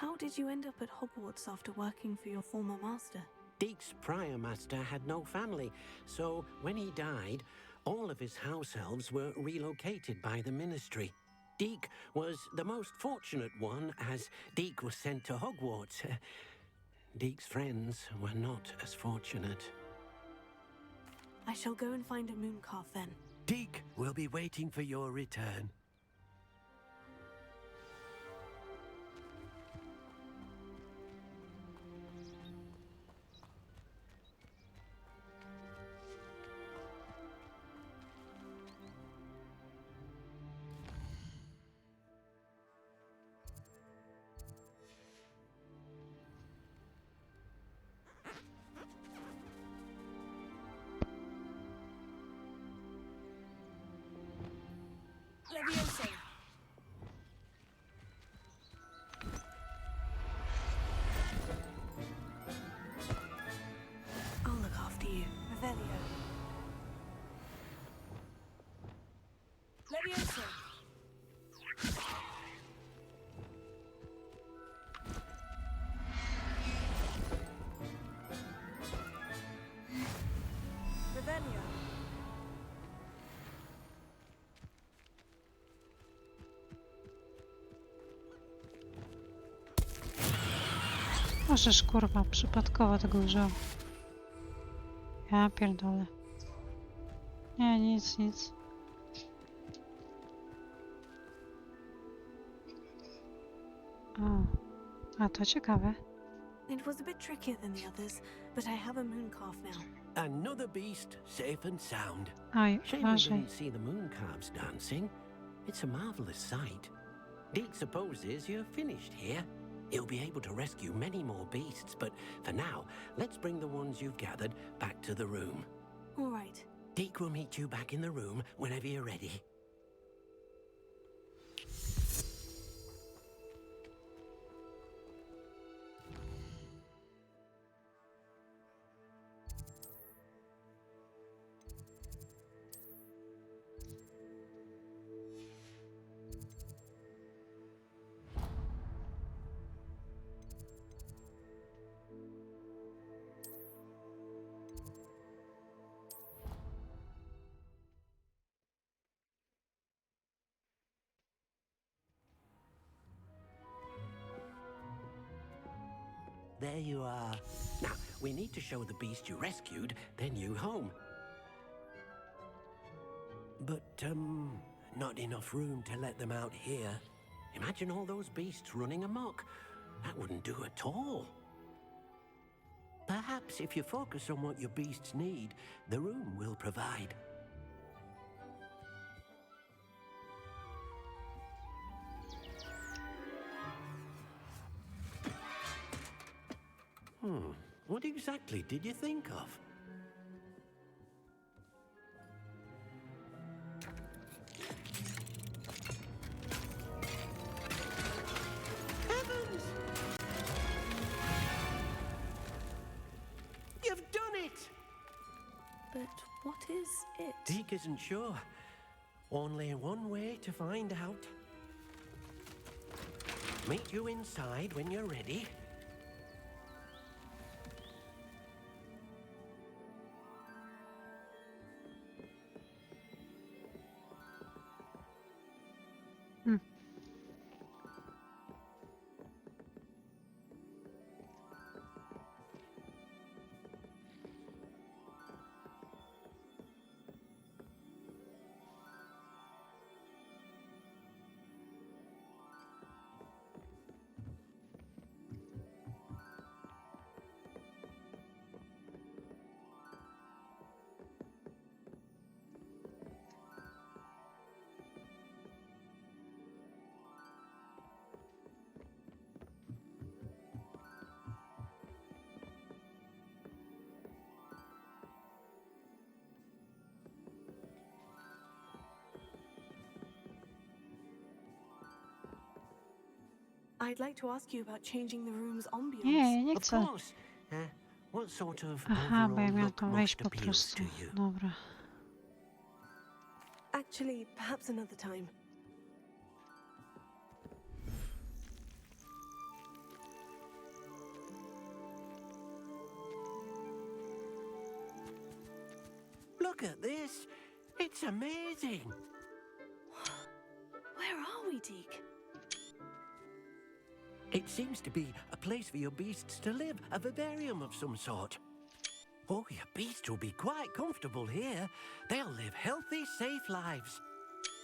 Speaker 13: How did you end up at Hogwarts after working for your former master?
Speaker 19: Deke's prior master had no family, so when he died, all of his house elves were relocated by the ministry. Deke was the most fortunate one, as Deke was sent to Hogwarts. Deke's friends were not as fortunate.
Speaker 13: I shall go and find a moon calf then.
Speaker 19: Deke will be waiting for your return.
Speaker 16: Leviosa.
Speaker 13: I'll look after you. Revelio.
Speaker 16: Leviosa. Revelio.
Speaker 5: Możesz, kurwa, przypadkowo tego użyłam. Ja pierdolę. Nie, nic. O, a to ciekawe.
Speaker 13: It was a bit trickier than the others, but I have a moon calf now.
Speaker 19: Another beast, safe and sound.
Speaker 5: Oj,
Speaker 19: Shame we
Speaker 5: uważaj.
Speaker 19: didn't see the moon calves dancing. It's a marvelous sight. Deke supposes you're finished here. He'll be able to rescue many more beasts, but for now, let's bring the ones you've gathered back to the room.
Speaker 13: All right.
Speaker 19: Deke will meet you back in the room whenever you're ready. there you are. Now, we need to show the beast you rescued their new home. But, not enough room to let them out here. Imagine all those beasts running amok. That wouldn't do at all. Perhaps if you focus on what your beasts need, the room will provide. What exactly did you think of? Heavens! You've done it!
Speaker 13: But what is it?
Speaker 19: Deke isn't sure. Only one way to find out. Meet you inside when you're ready.
Speaker 13: I'd like to ask you about changing the room's ambience.
Speaker 5: Nie, nie
Speaker 19: Of
Speaker 5: chcę.
Speaker 19: course. What sort of
Speaker 5: Aha, bo ja
Speaker 19: overall
Speaker 5: miałam
Speaker 19: look
Speaker 5: tam
Speaker 19: most
Speaker 5: wejść po
Speaker 19: appeals
Speaker 5: prostu.
Speaker 19: to you?
Speaker 5: Dobra.
Speaker 13: Actually, perhaps another time.
Speaker 19: Look at this. It's amazing.
Speaker 13: Where are we, Deke?
Speaker 19: It seems to be a place for your beasts to live, a vivarium of some sort. Oh, your beasts will be quite comfortable here. They'll live healthy, safe lives.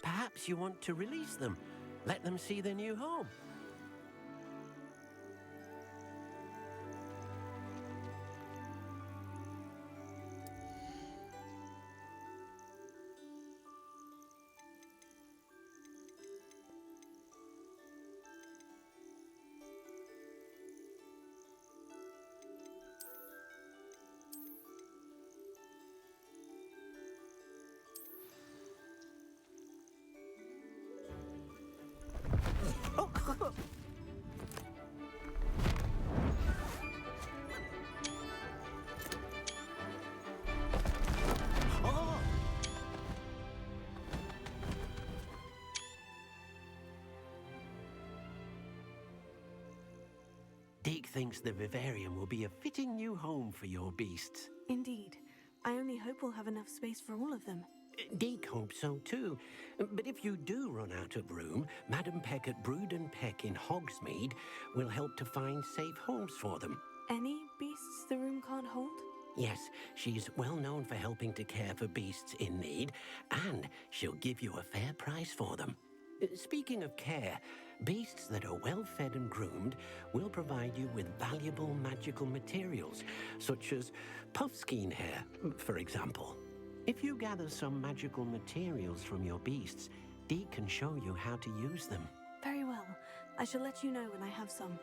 Speaker 19: Perhaps you want to release them, let them see their new home. Deke thinks the vivarium will be a fitting new home for your beasts.
Speaker 13: Indeed. I only hope we'll have enough space for all of them.
Speaker 19: Deke hopes so too. But if you do run out of room, Madam Peck at Brood and Peck in Hogsmeade will help to find safe homes for them.
Speaker 13: Any beasts the room can't hold?
Speaker 19: Yes, she's well known for helping to care for beasts in need, and she'll give you a fair price for them. Speaking of care, beasts that are well fed and groomed will provide you with valuable magical materials, such as puffskein hair, for example. If you gather some magical materials from your beasts, Deke can show you how to use them.
Speaker 13: Very well. I shall let you know when I have some.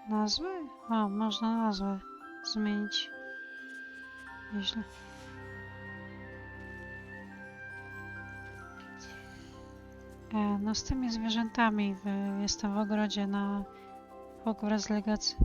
Speaker 5: Nazwy? O, można nazwę zmienić. Nieźle. No z tymi zwierzętami jestem w ogrodzie na Hogwarts Legacy.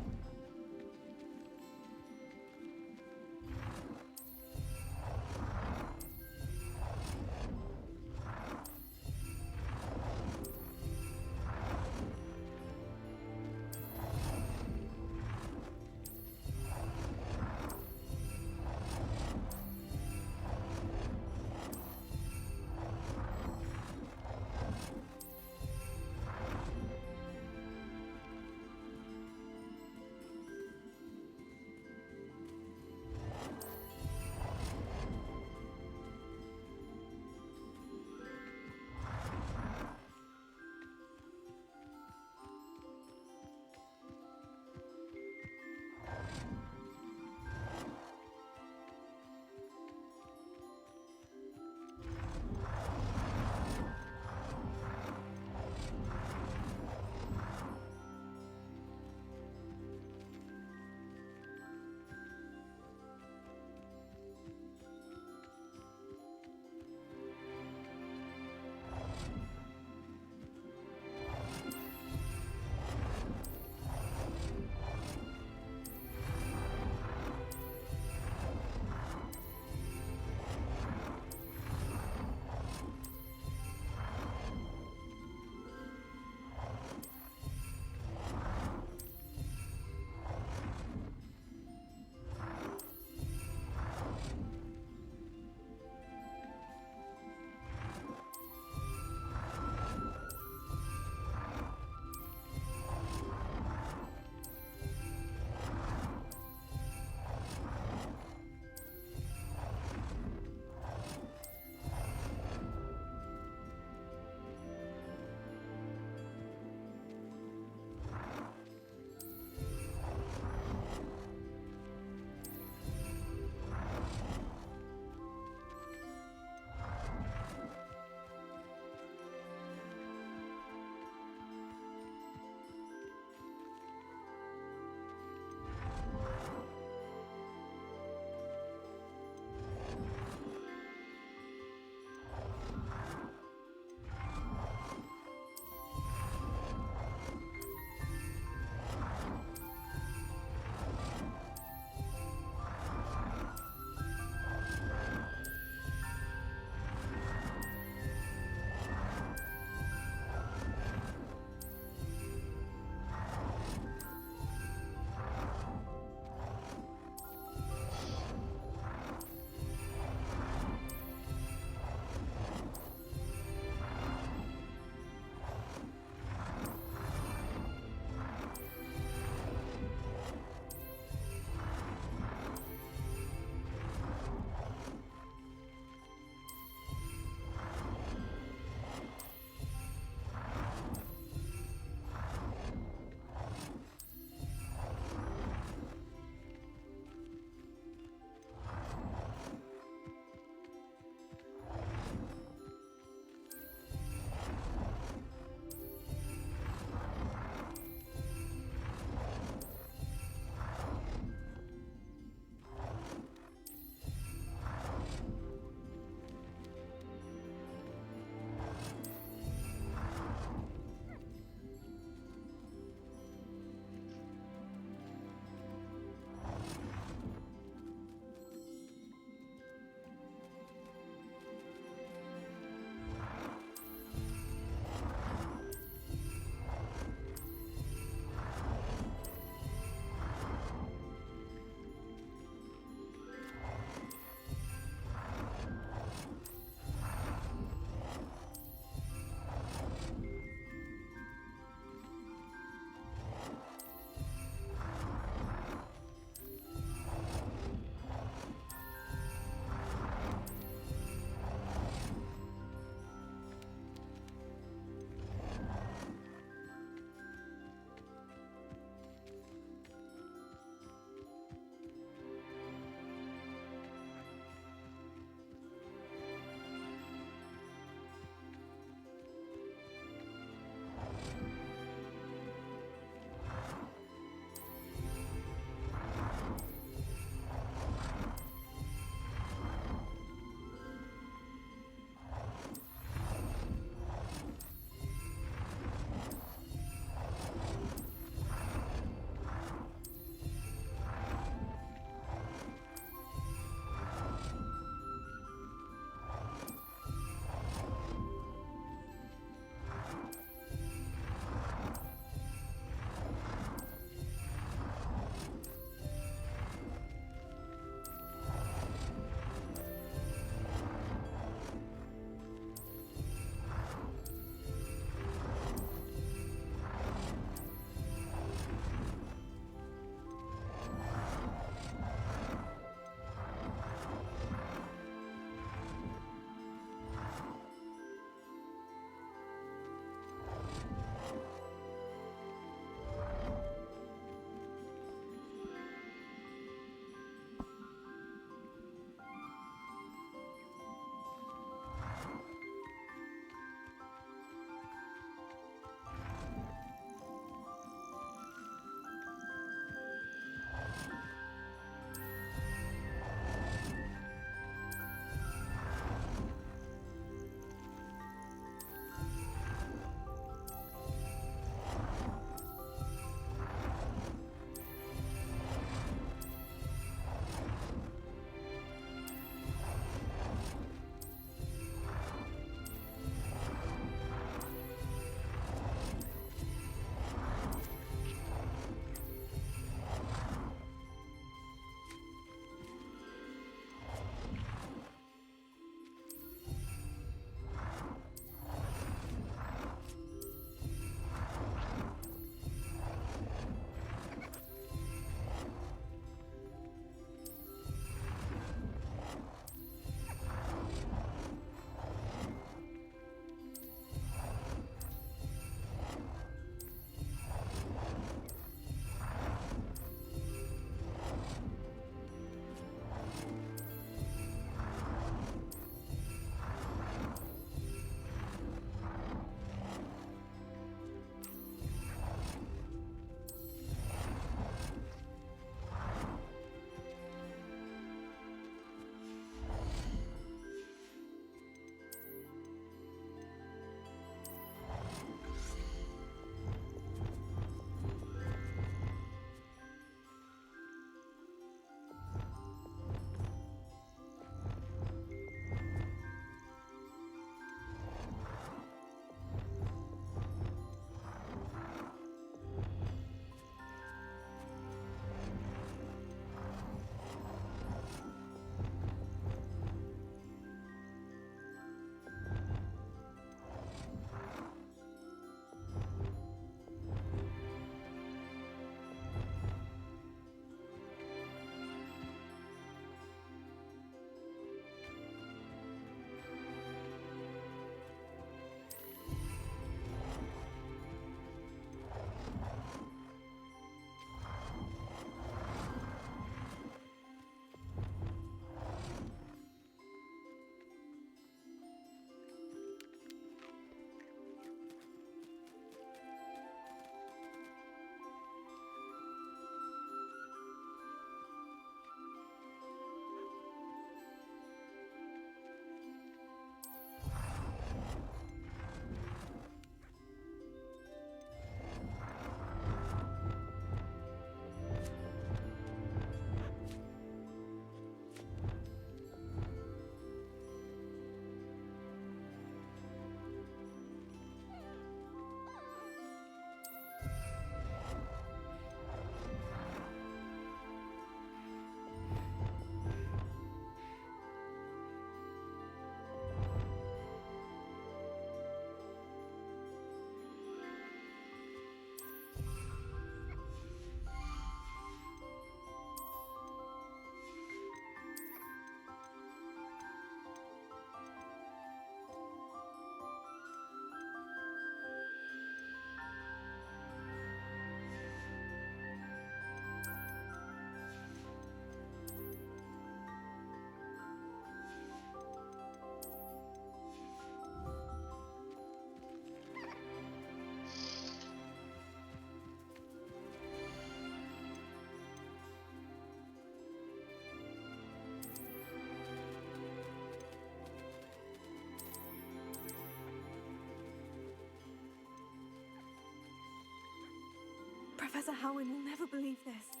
Speaker 13: Professor Howin will never believe this.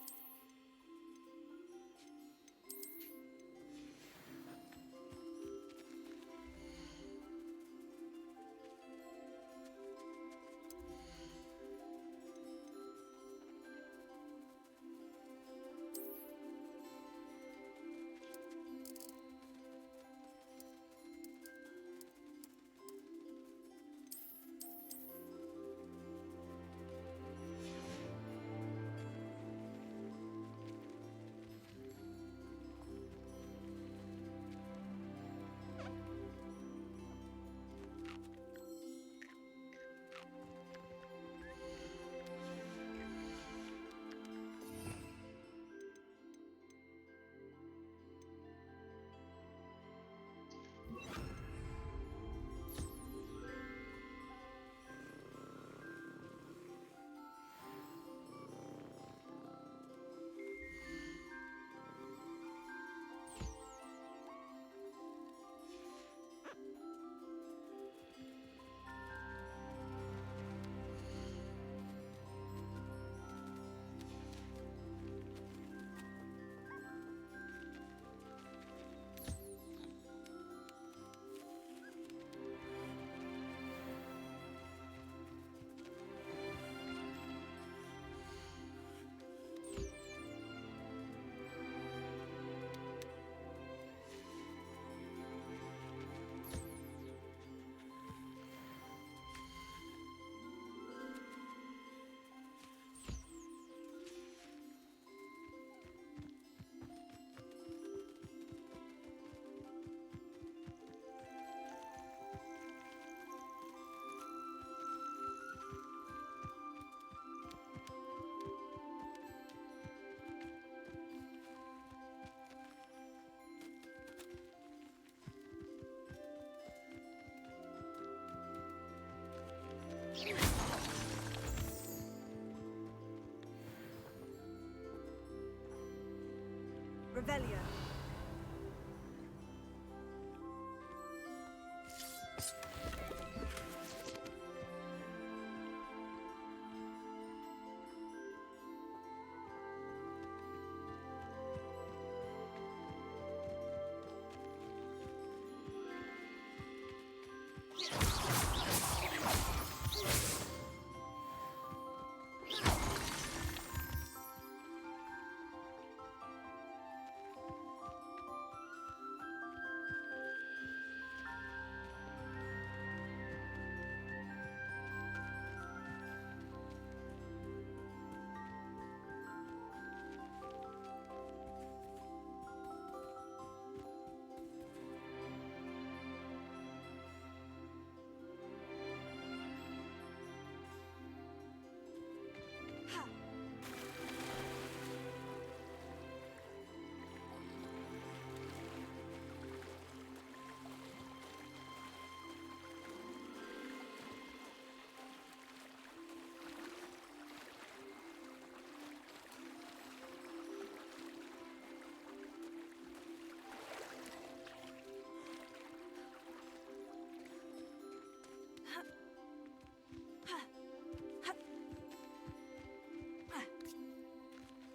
Speaker 16: Revelio.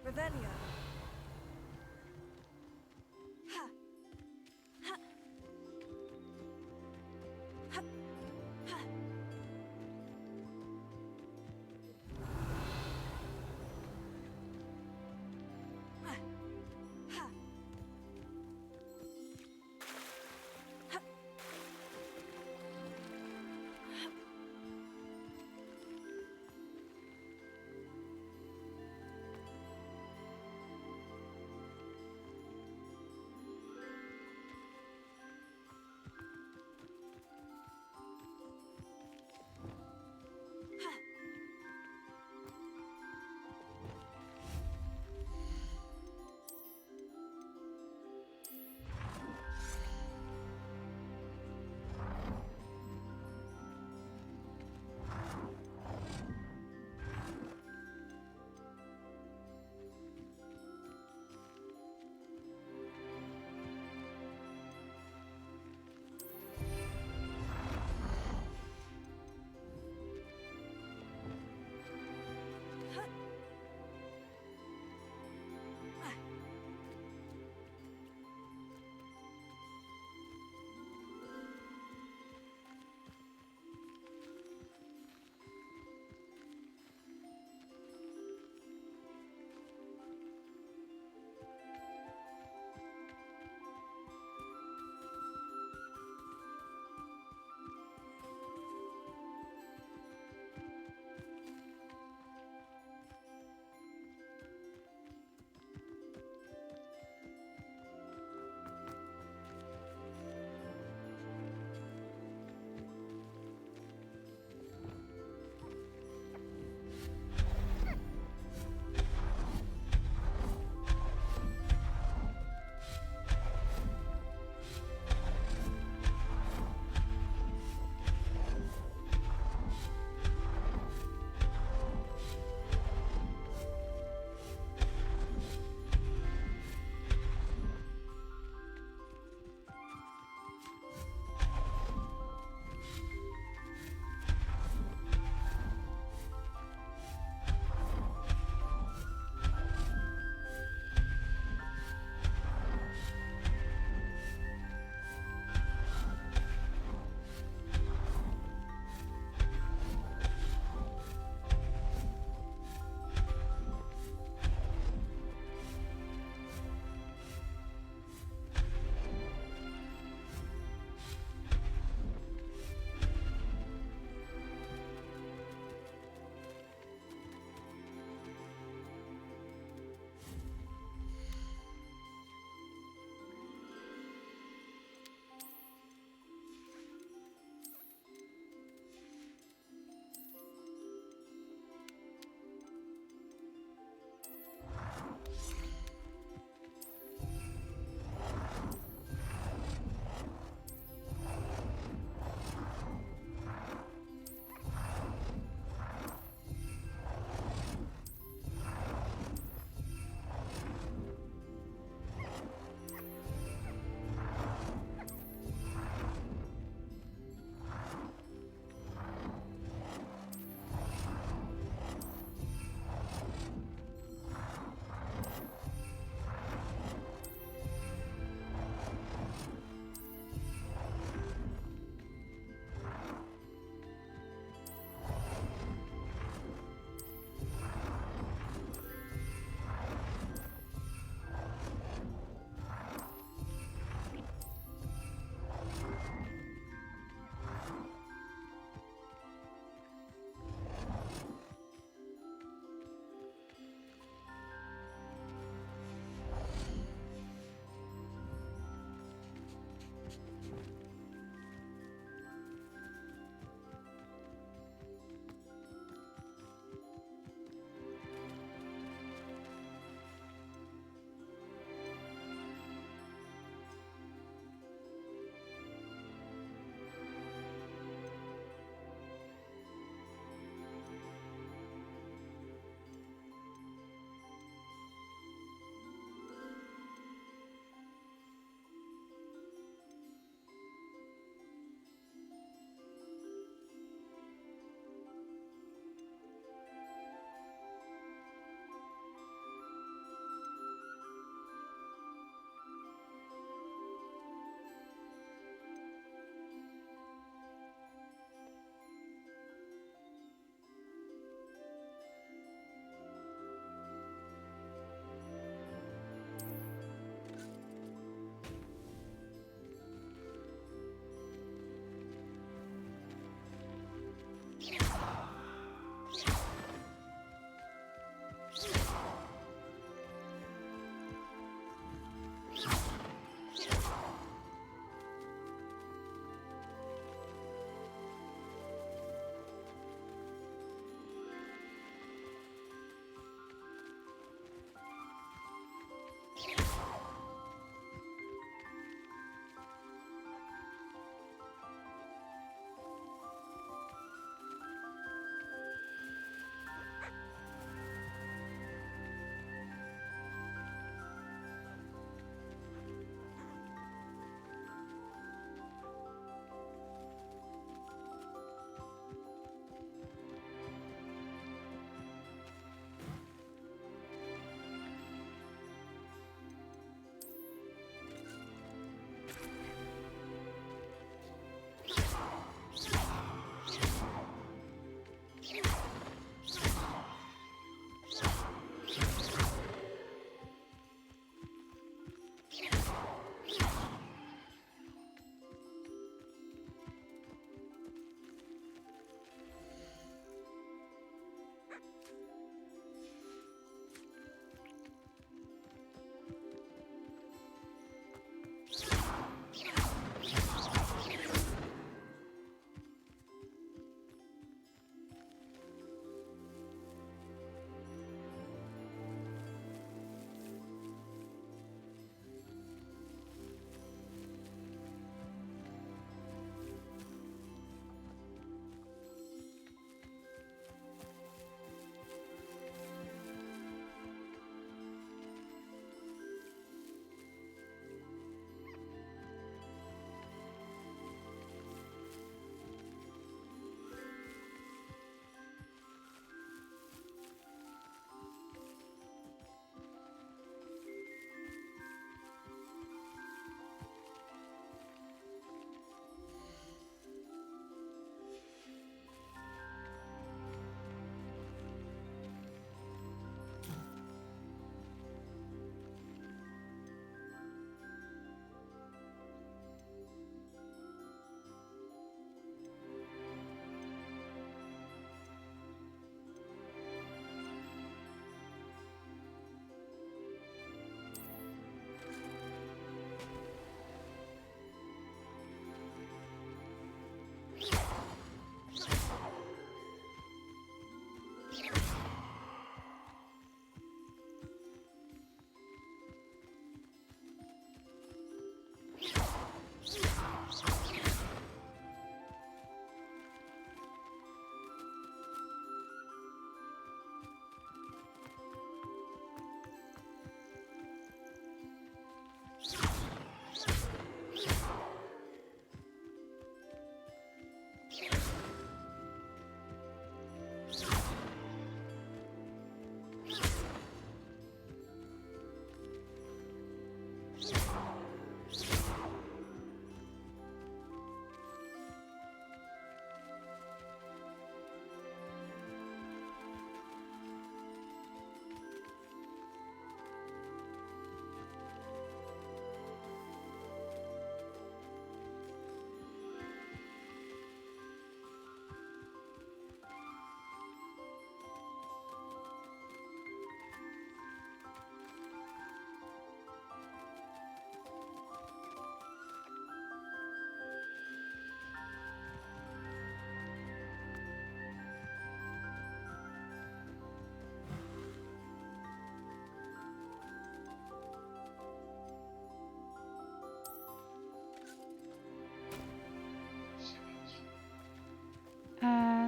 Speaker 16: Revelio.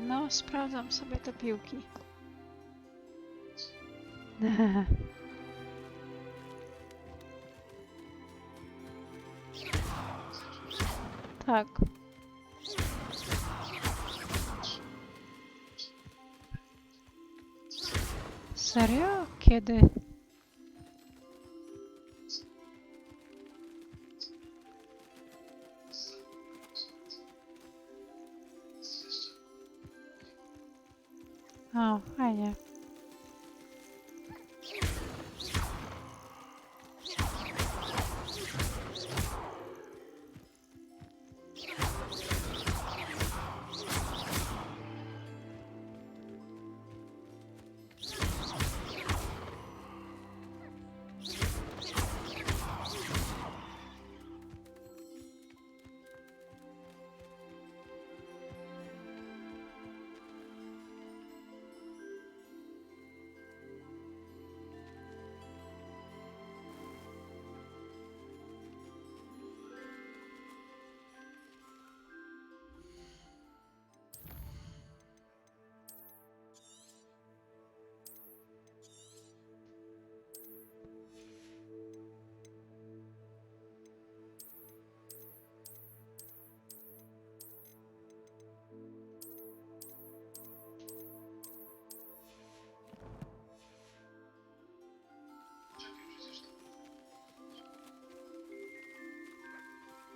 Speaker 5: No, sprawdzam sobie te piłki. Tak. Serio? Kiedy? O, fajnie.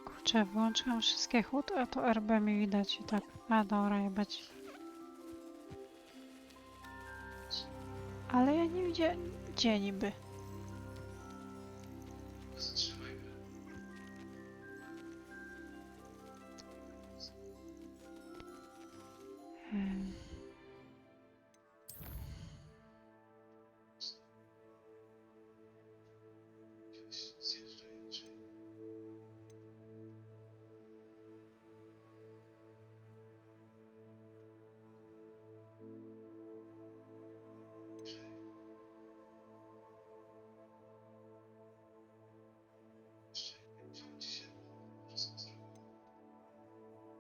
Speaker 5: Kurczę, włączyłam wszystkie HUD, a to RB mi widać i tak. A dobra, jebać. Ale ja nie widzę, gdzie niby.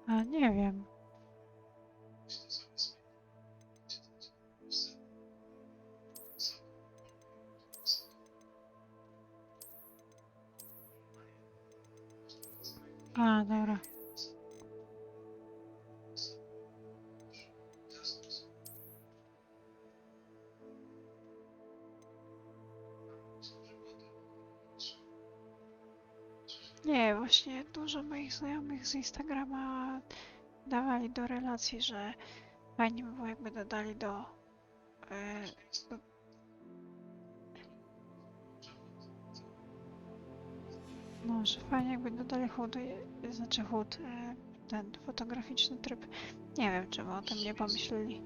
Speaker 5: A nie wiem. A, dobra. Nie, właśnie dużo moich znajomych z Instagrama dawali do relacji, że fajnie by było, jakby dodali do no, że fajnie jakby dodali HUD, znaczy HUD, ten fotograficzny tryb. Nie wiem, czemu o tym nie pomyśleli.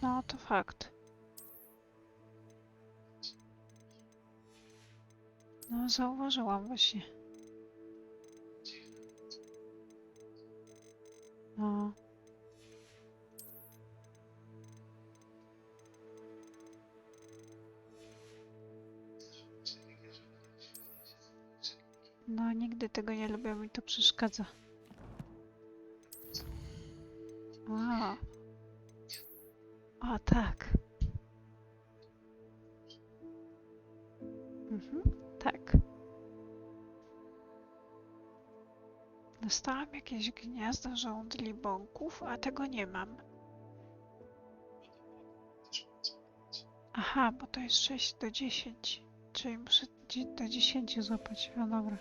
Speaker 5: No, to fakt. No, zauważyłam właśnie. No. No, nigdy tego nie lubię, mi to przeszkadza. A. O, tak. Tak. Dostałam jakieś gniazdo żołądli bąków, a tego nie mam. Aha, bo to jest 6 do 10. Czyli muszę do 10 złapać. No dobra.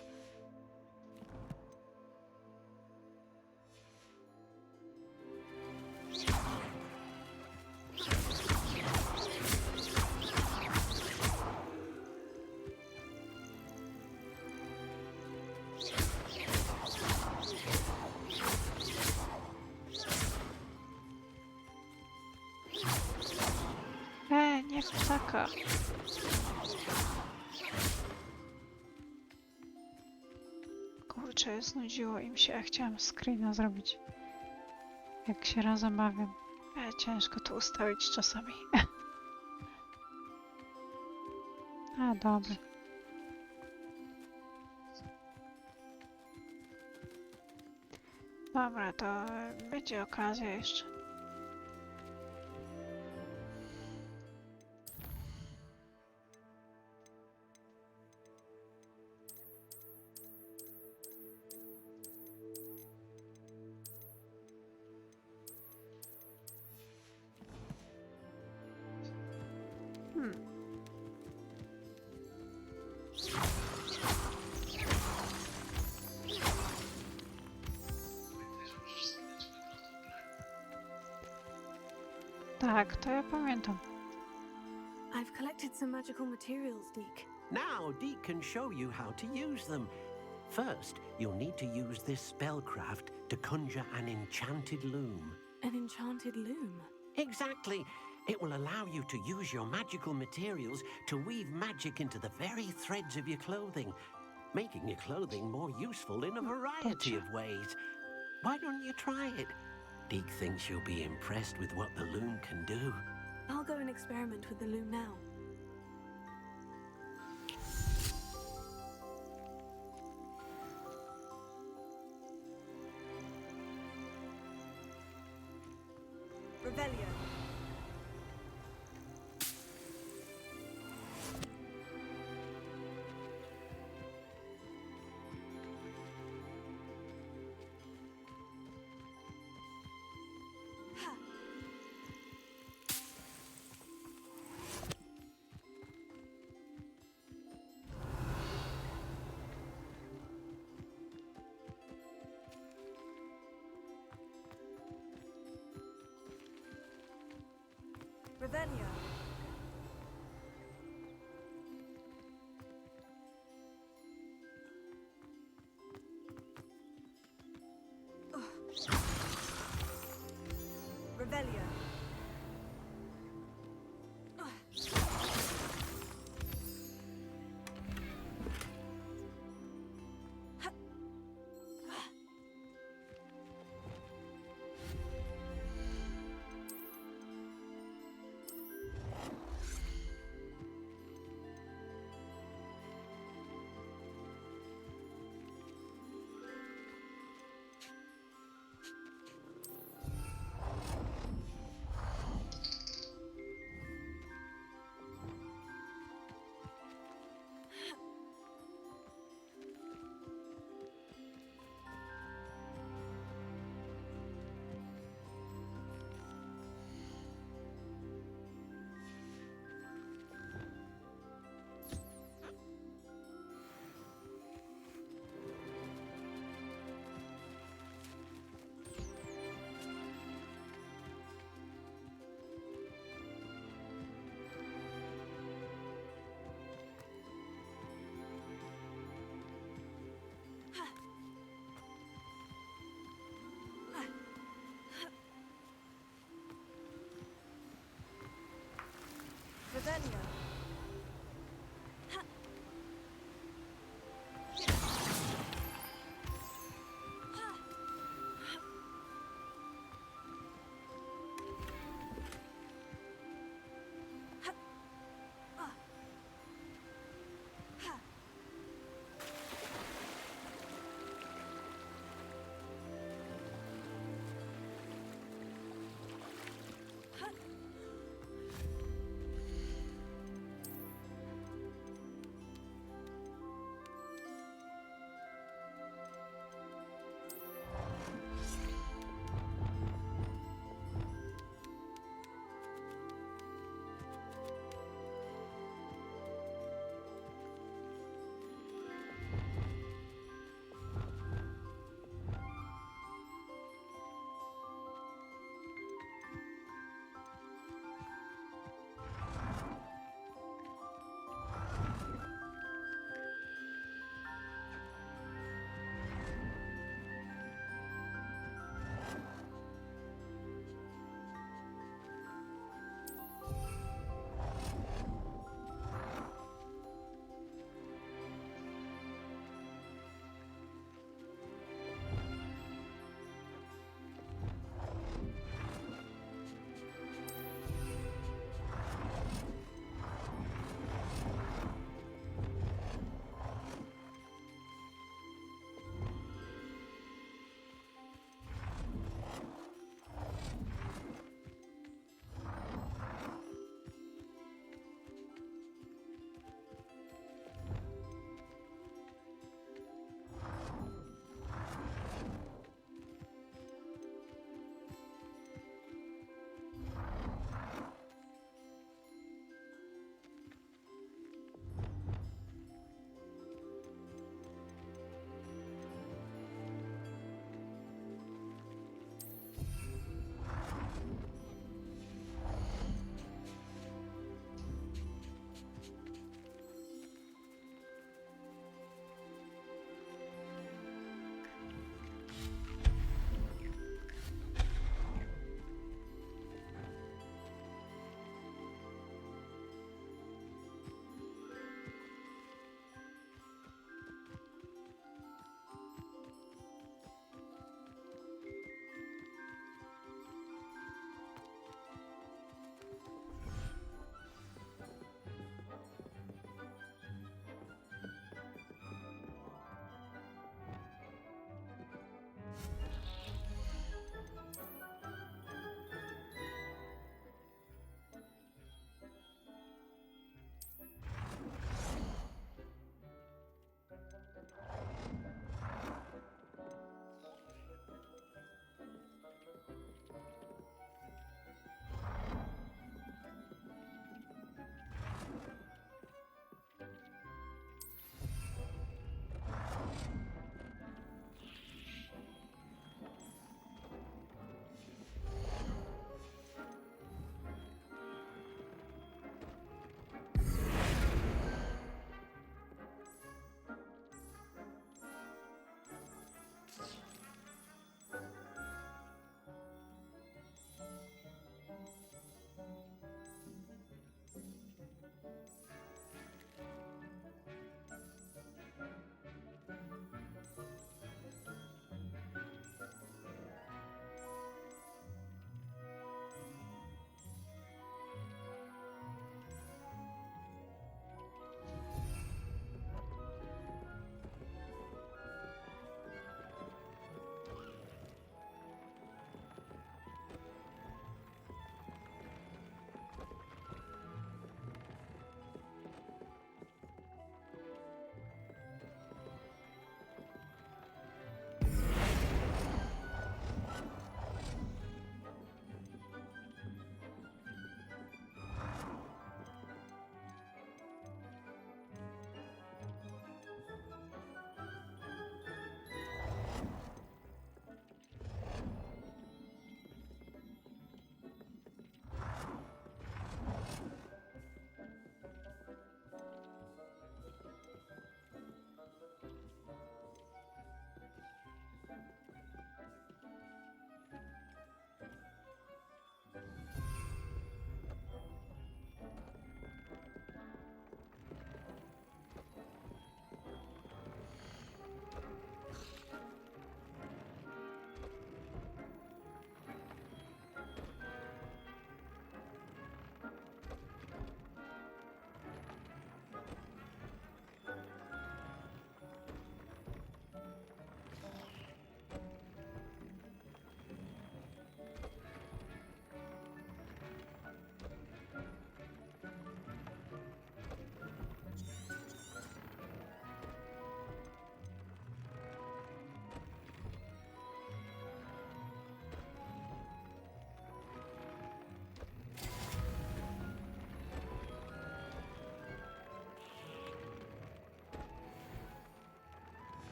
Speaker 5: Nie ptaka. Kurczę, znudziło im się, a chciałam screena zrobić. Jak się razem bawię. Ciężko to ustawić czasami. A, dobra. Dobra, to będzie okazja jeszcze. Tak, to ja pamiętam.
Speaker 13: I've collected some magical materials, Deke.
Speaker 19: Now, Deke can show you how to use them. First, you'll need to use this spellcraft to conjure an enchanted loom.
Speaker 13: An enchanted loom?
Speaker 19: Exactly. It will allow you to use your magical materials to weave magic into the very threads of your clothing, making your clothing more useful in a variety of ways. Why don't you try it? Deke thinks you'll be impressed with what the loom can do.
Speaker 13: I'll go and experiment with the loom now.
Speaker 16: Revelio. Revelio. Revelio.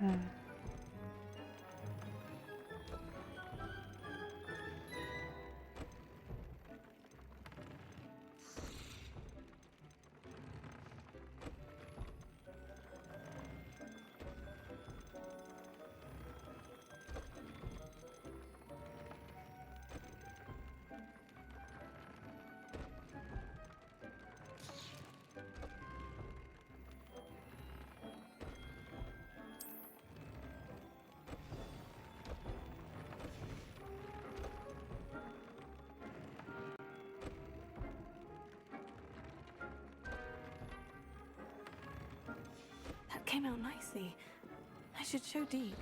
Speaker 13: That came out nicely. I should show Deke.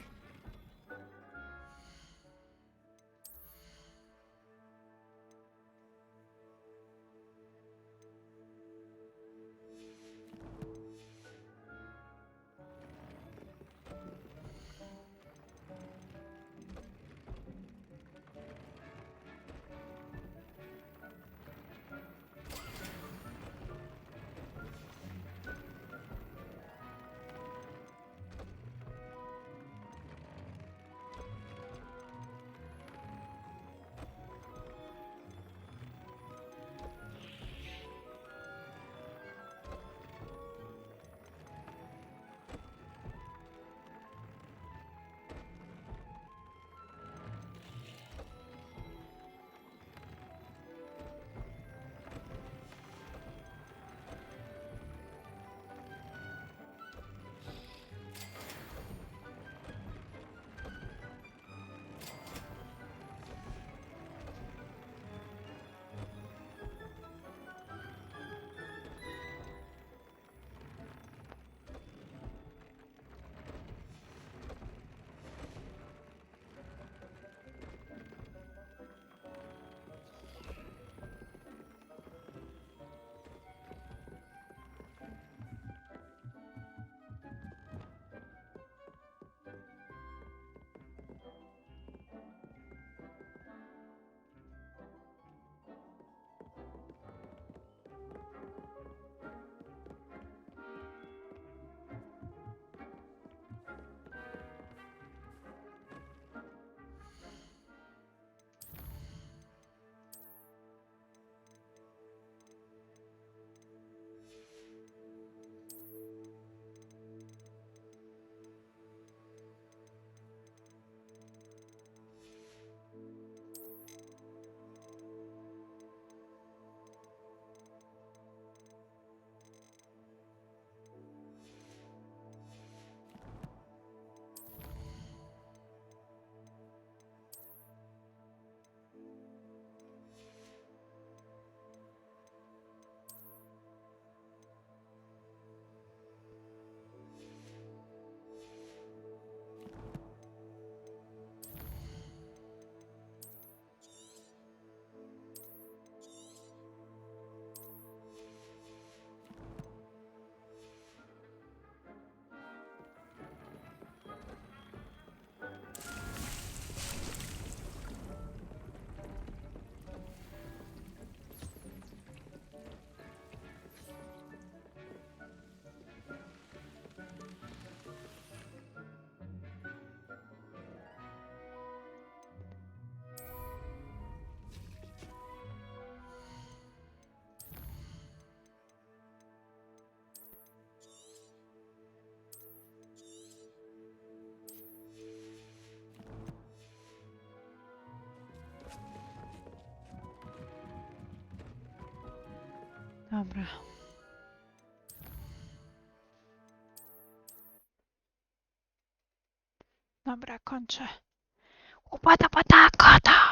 Speaker 5: Dobra. Dobra, kończę. Łopata, pata, kata!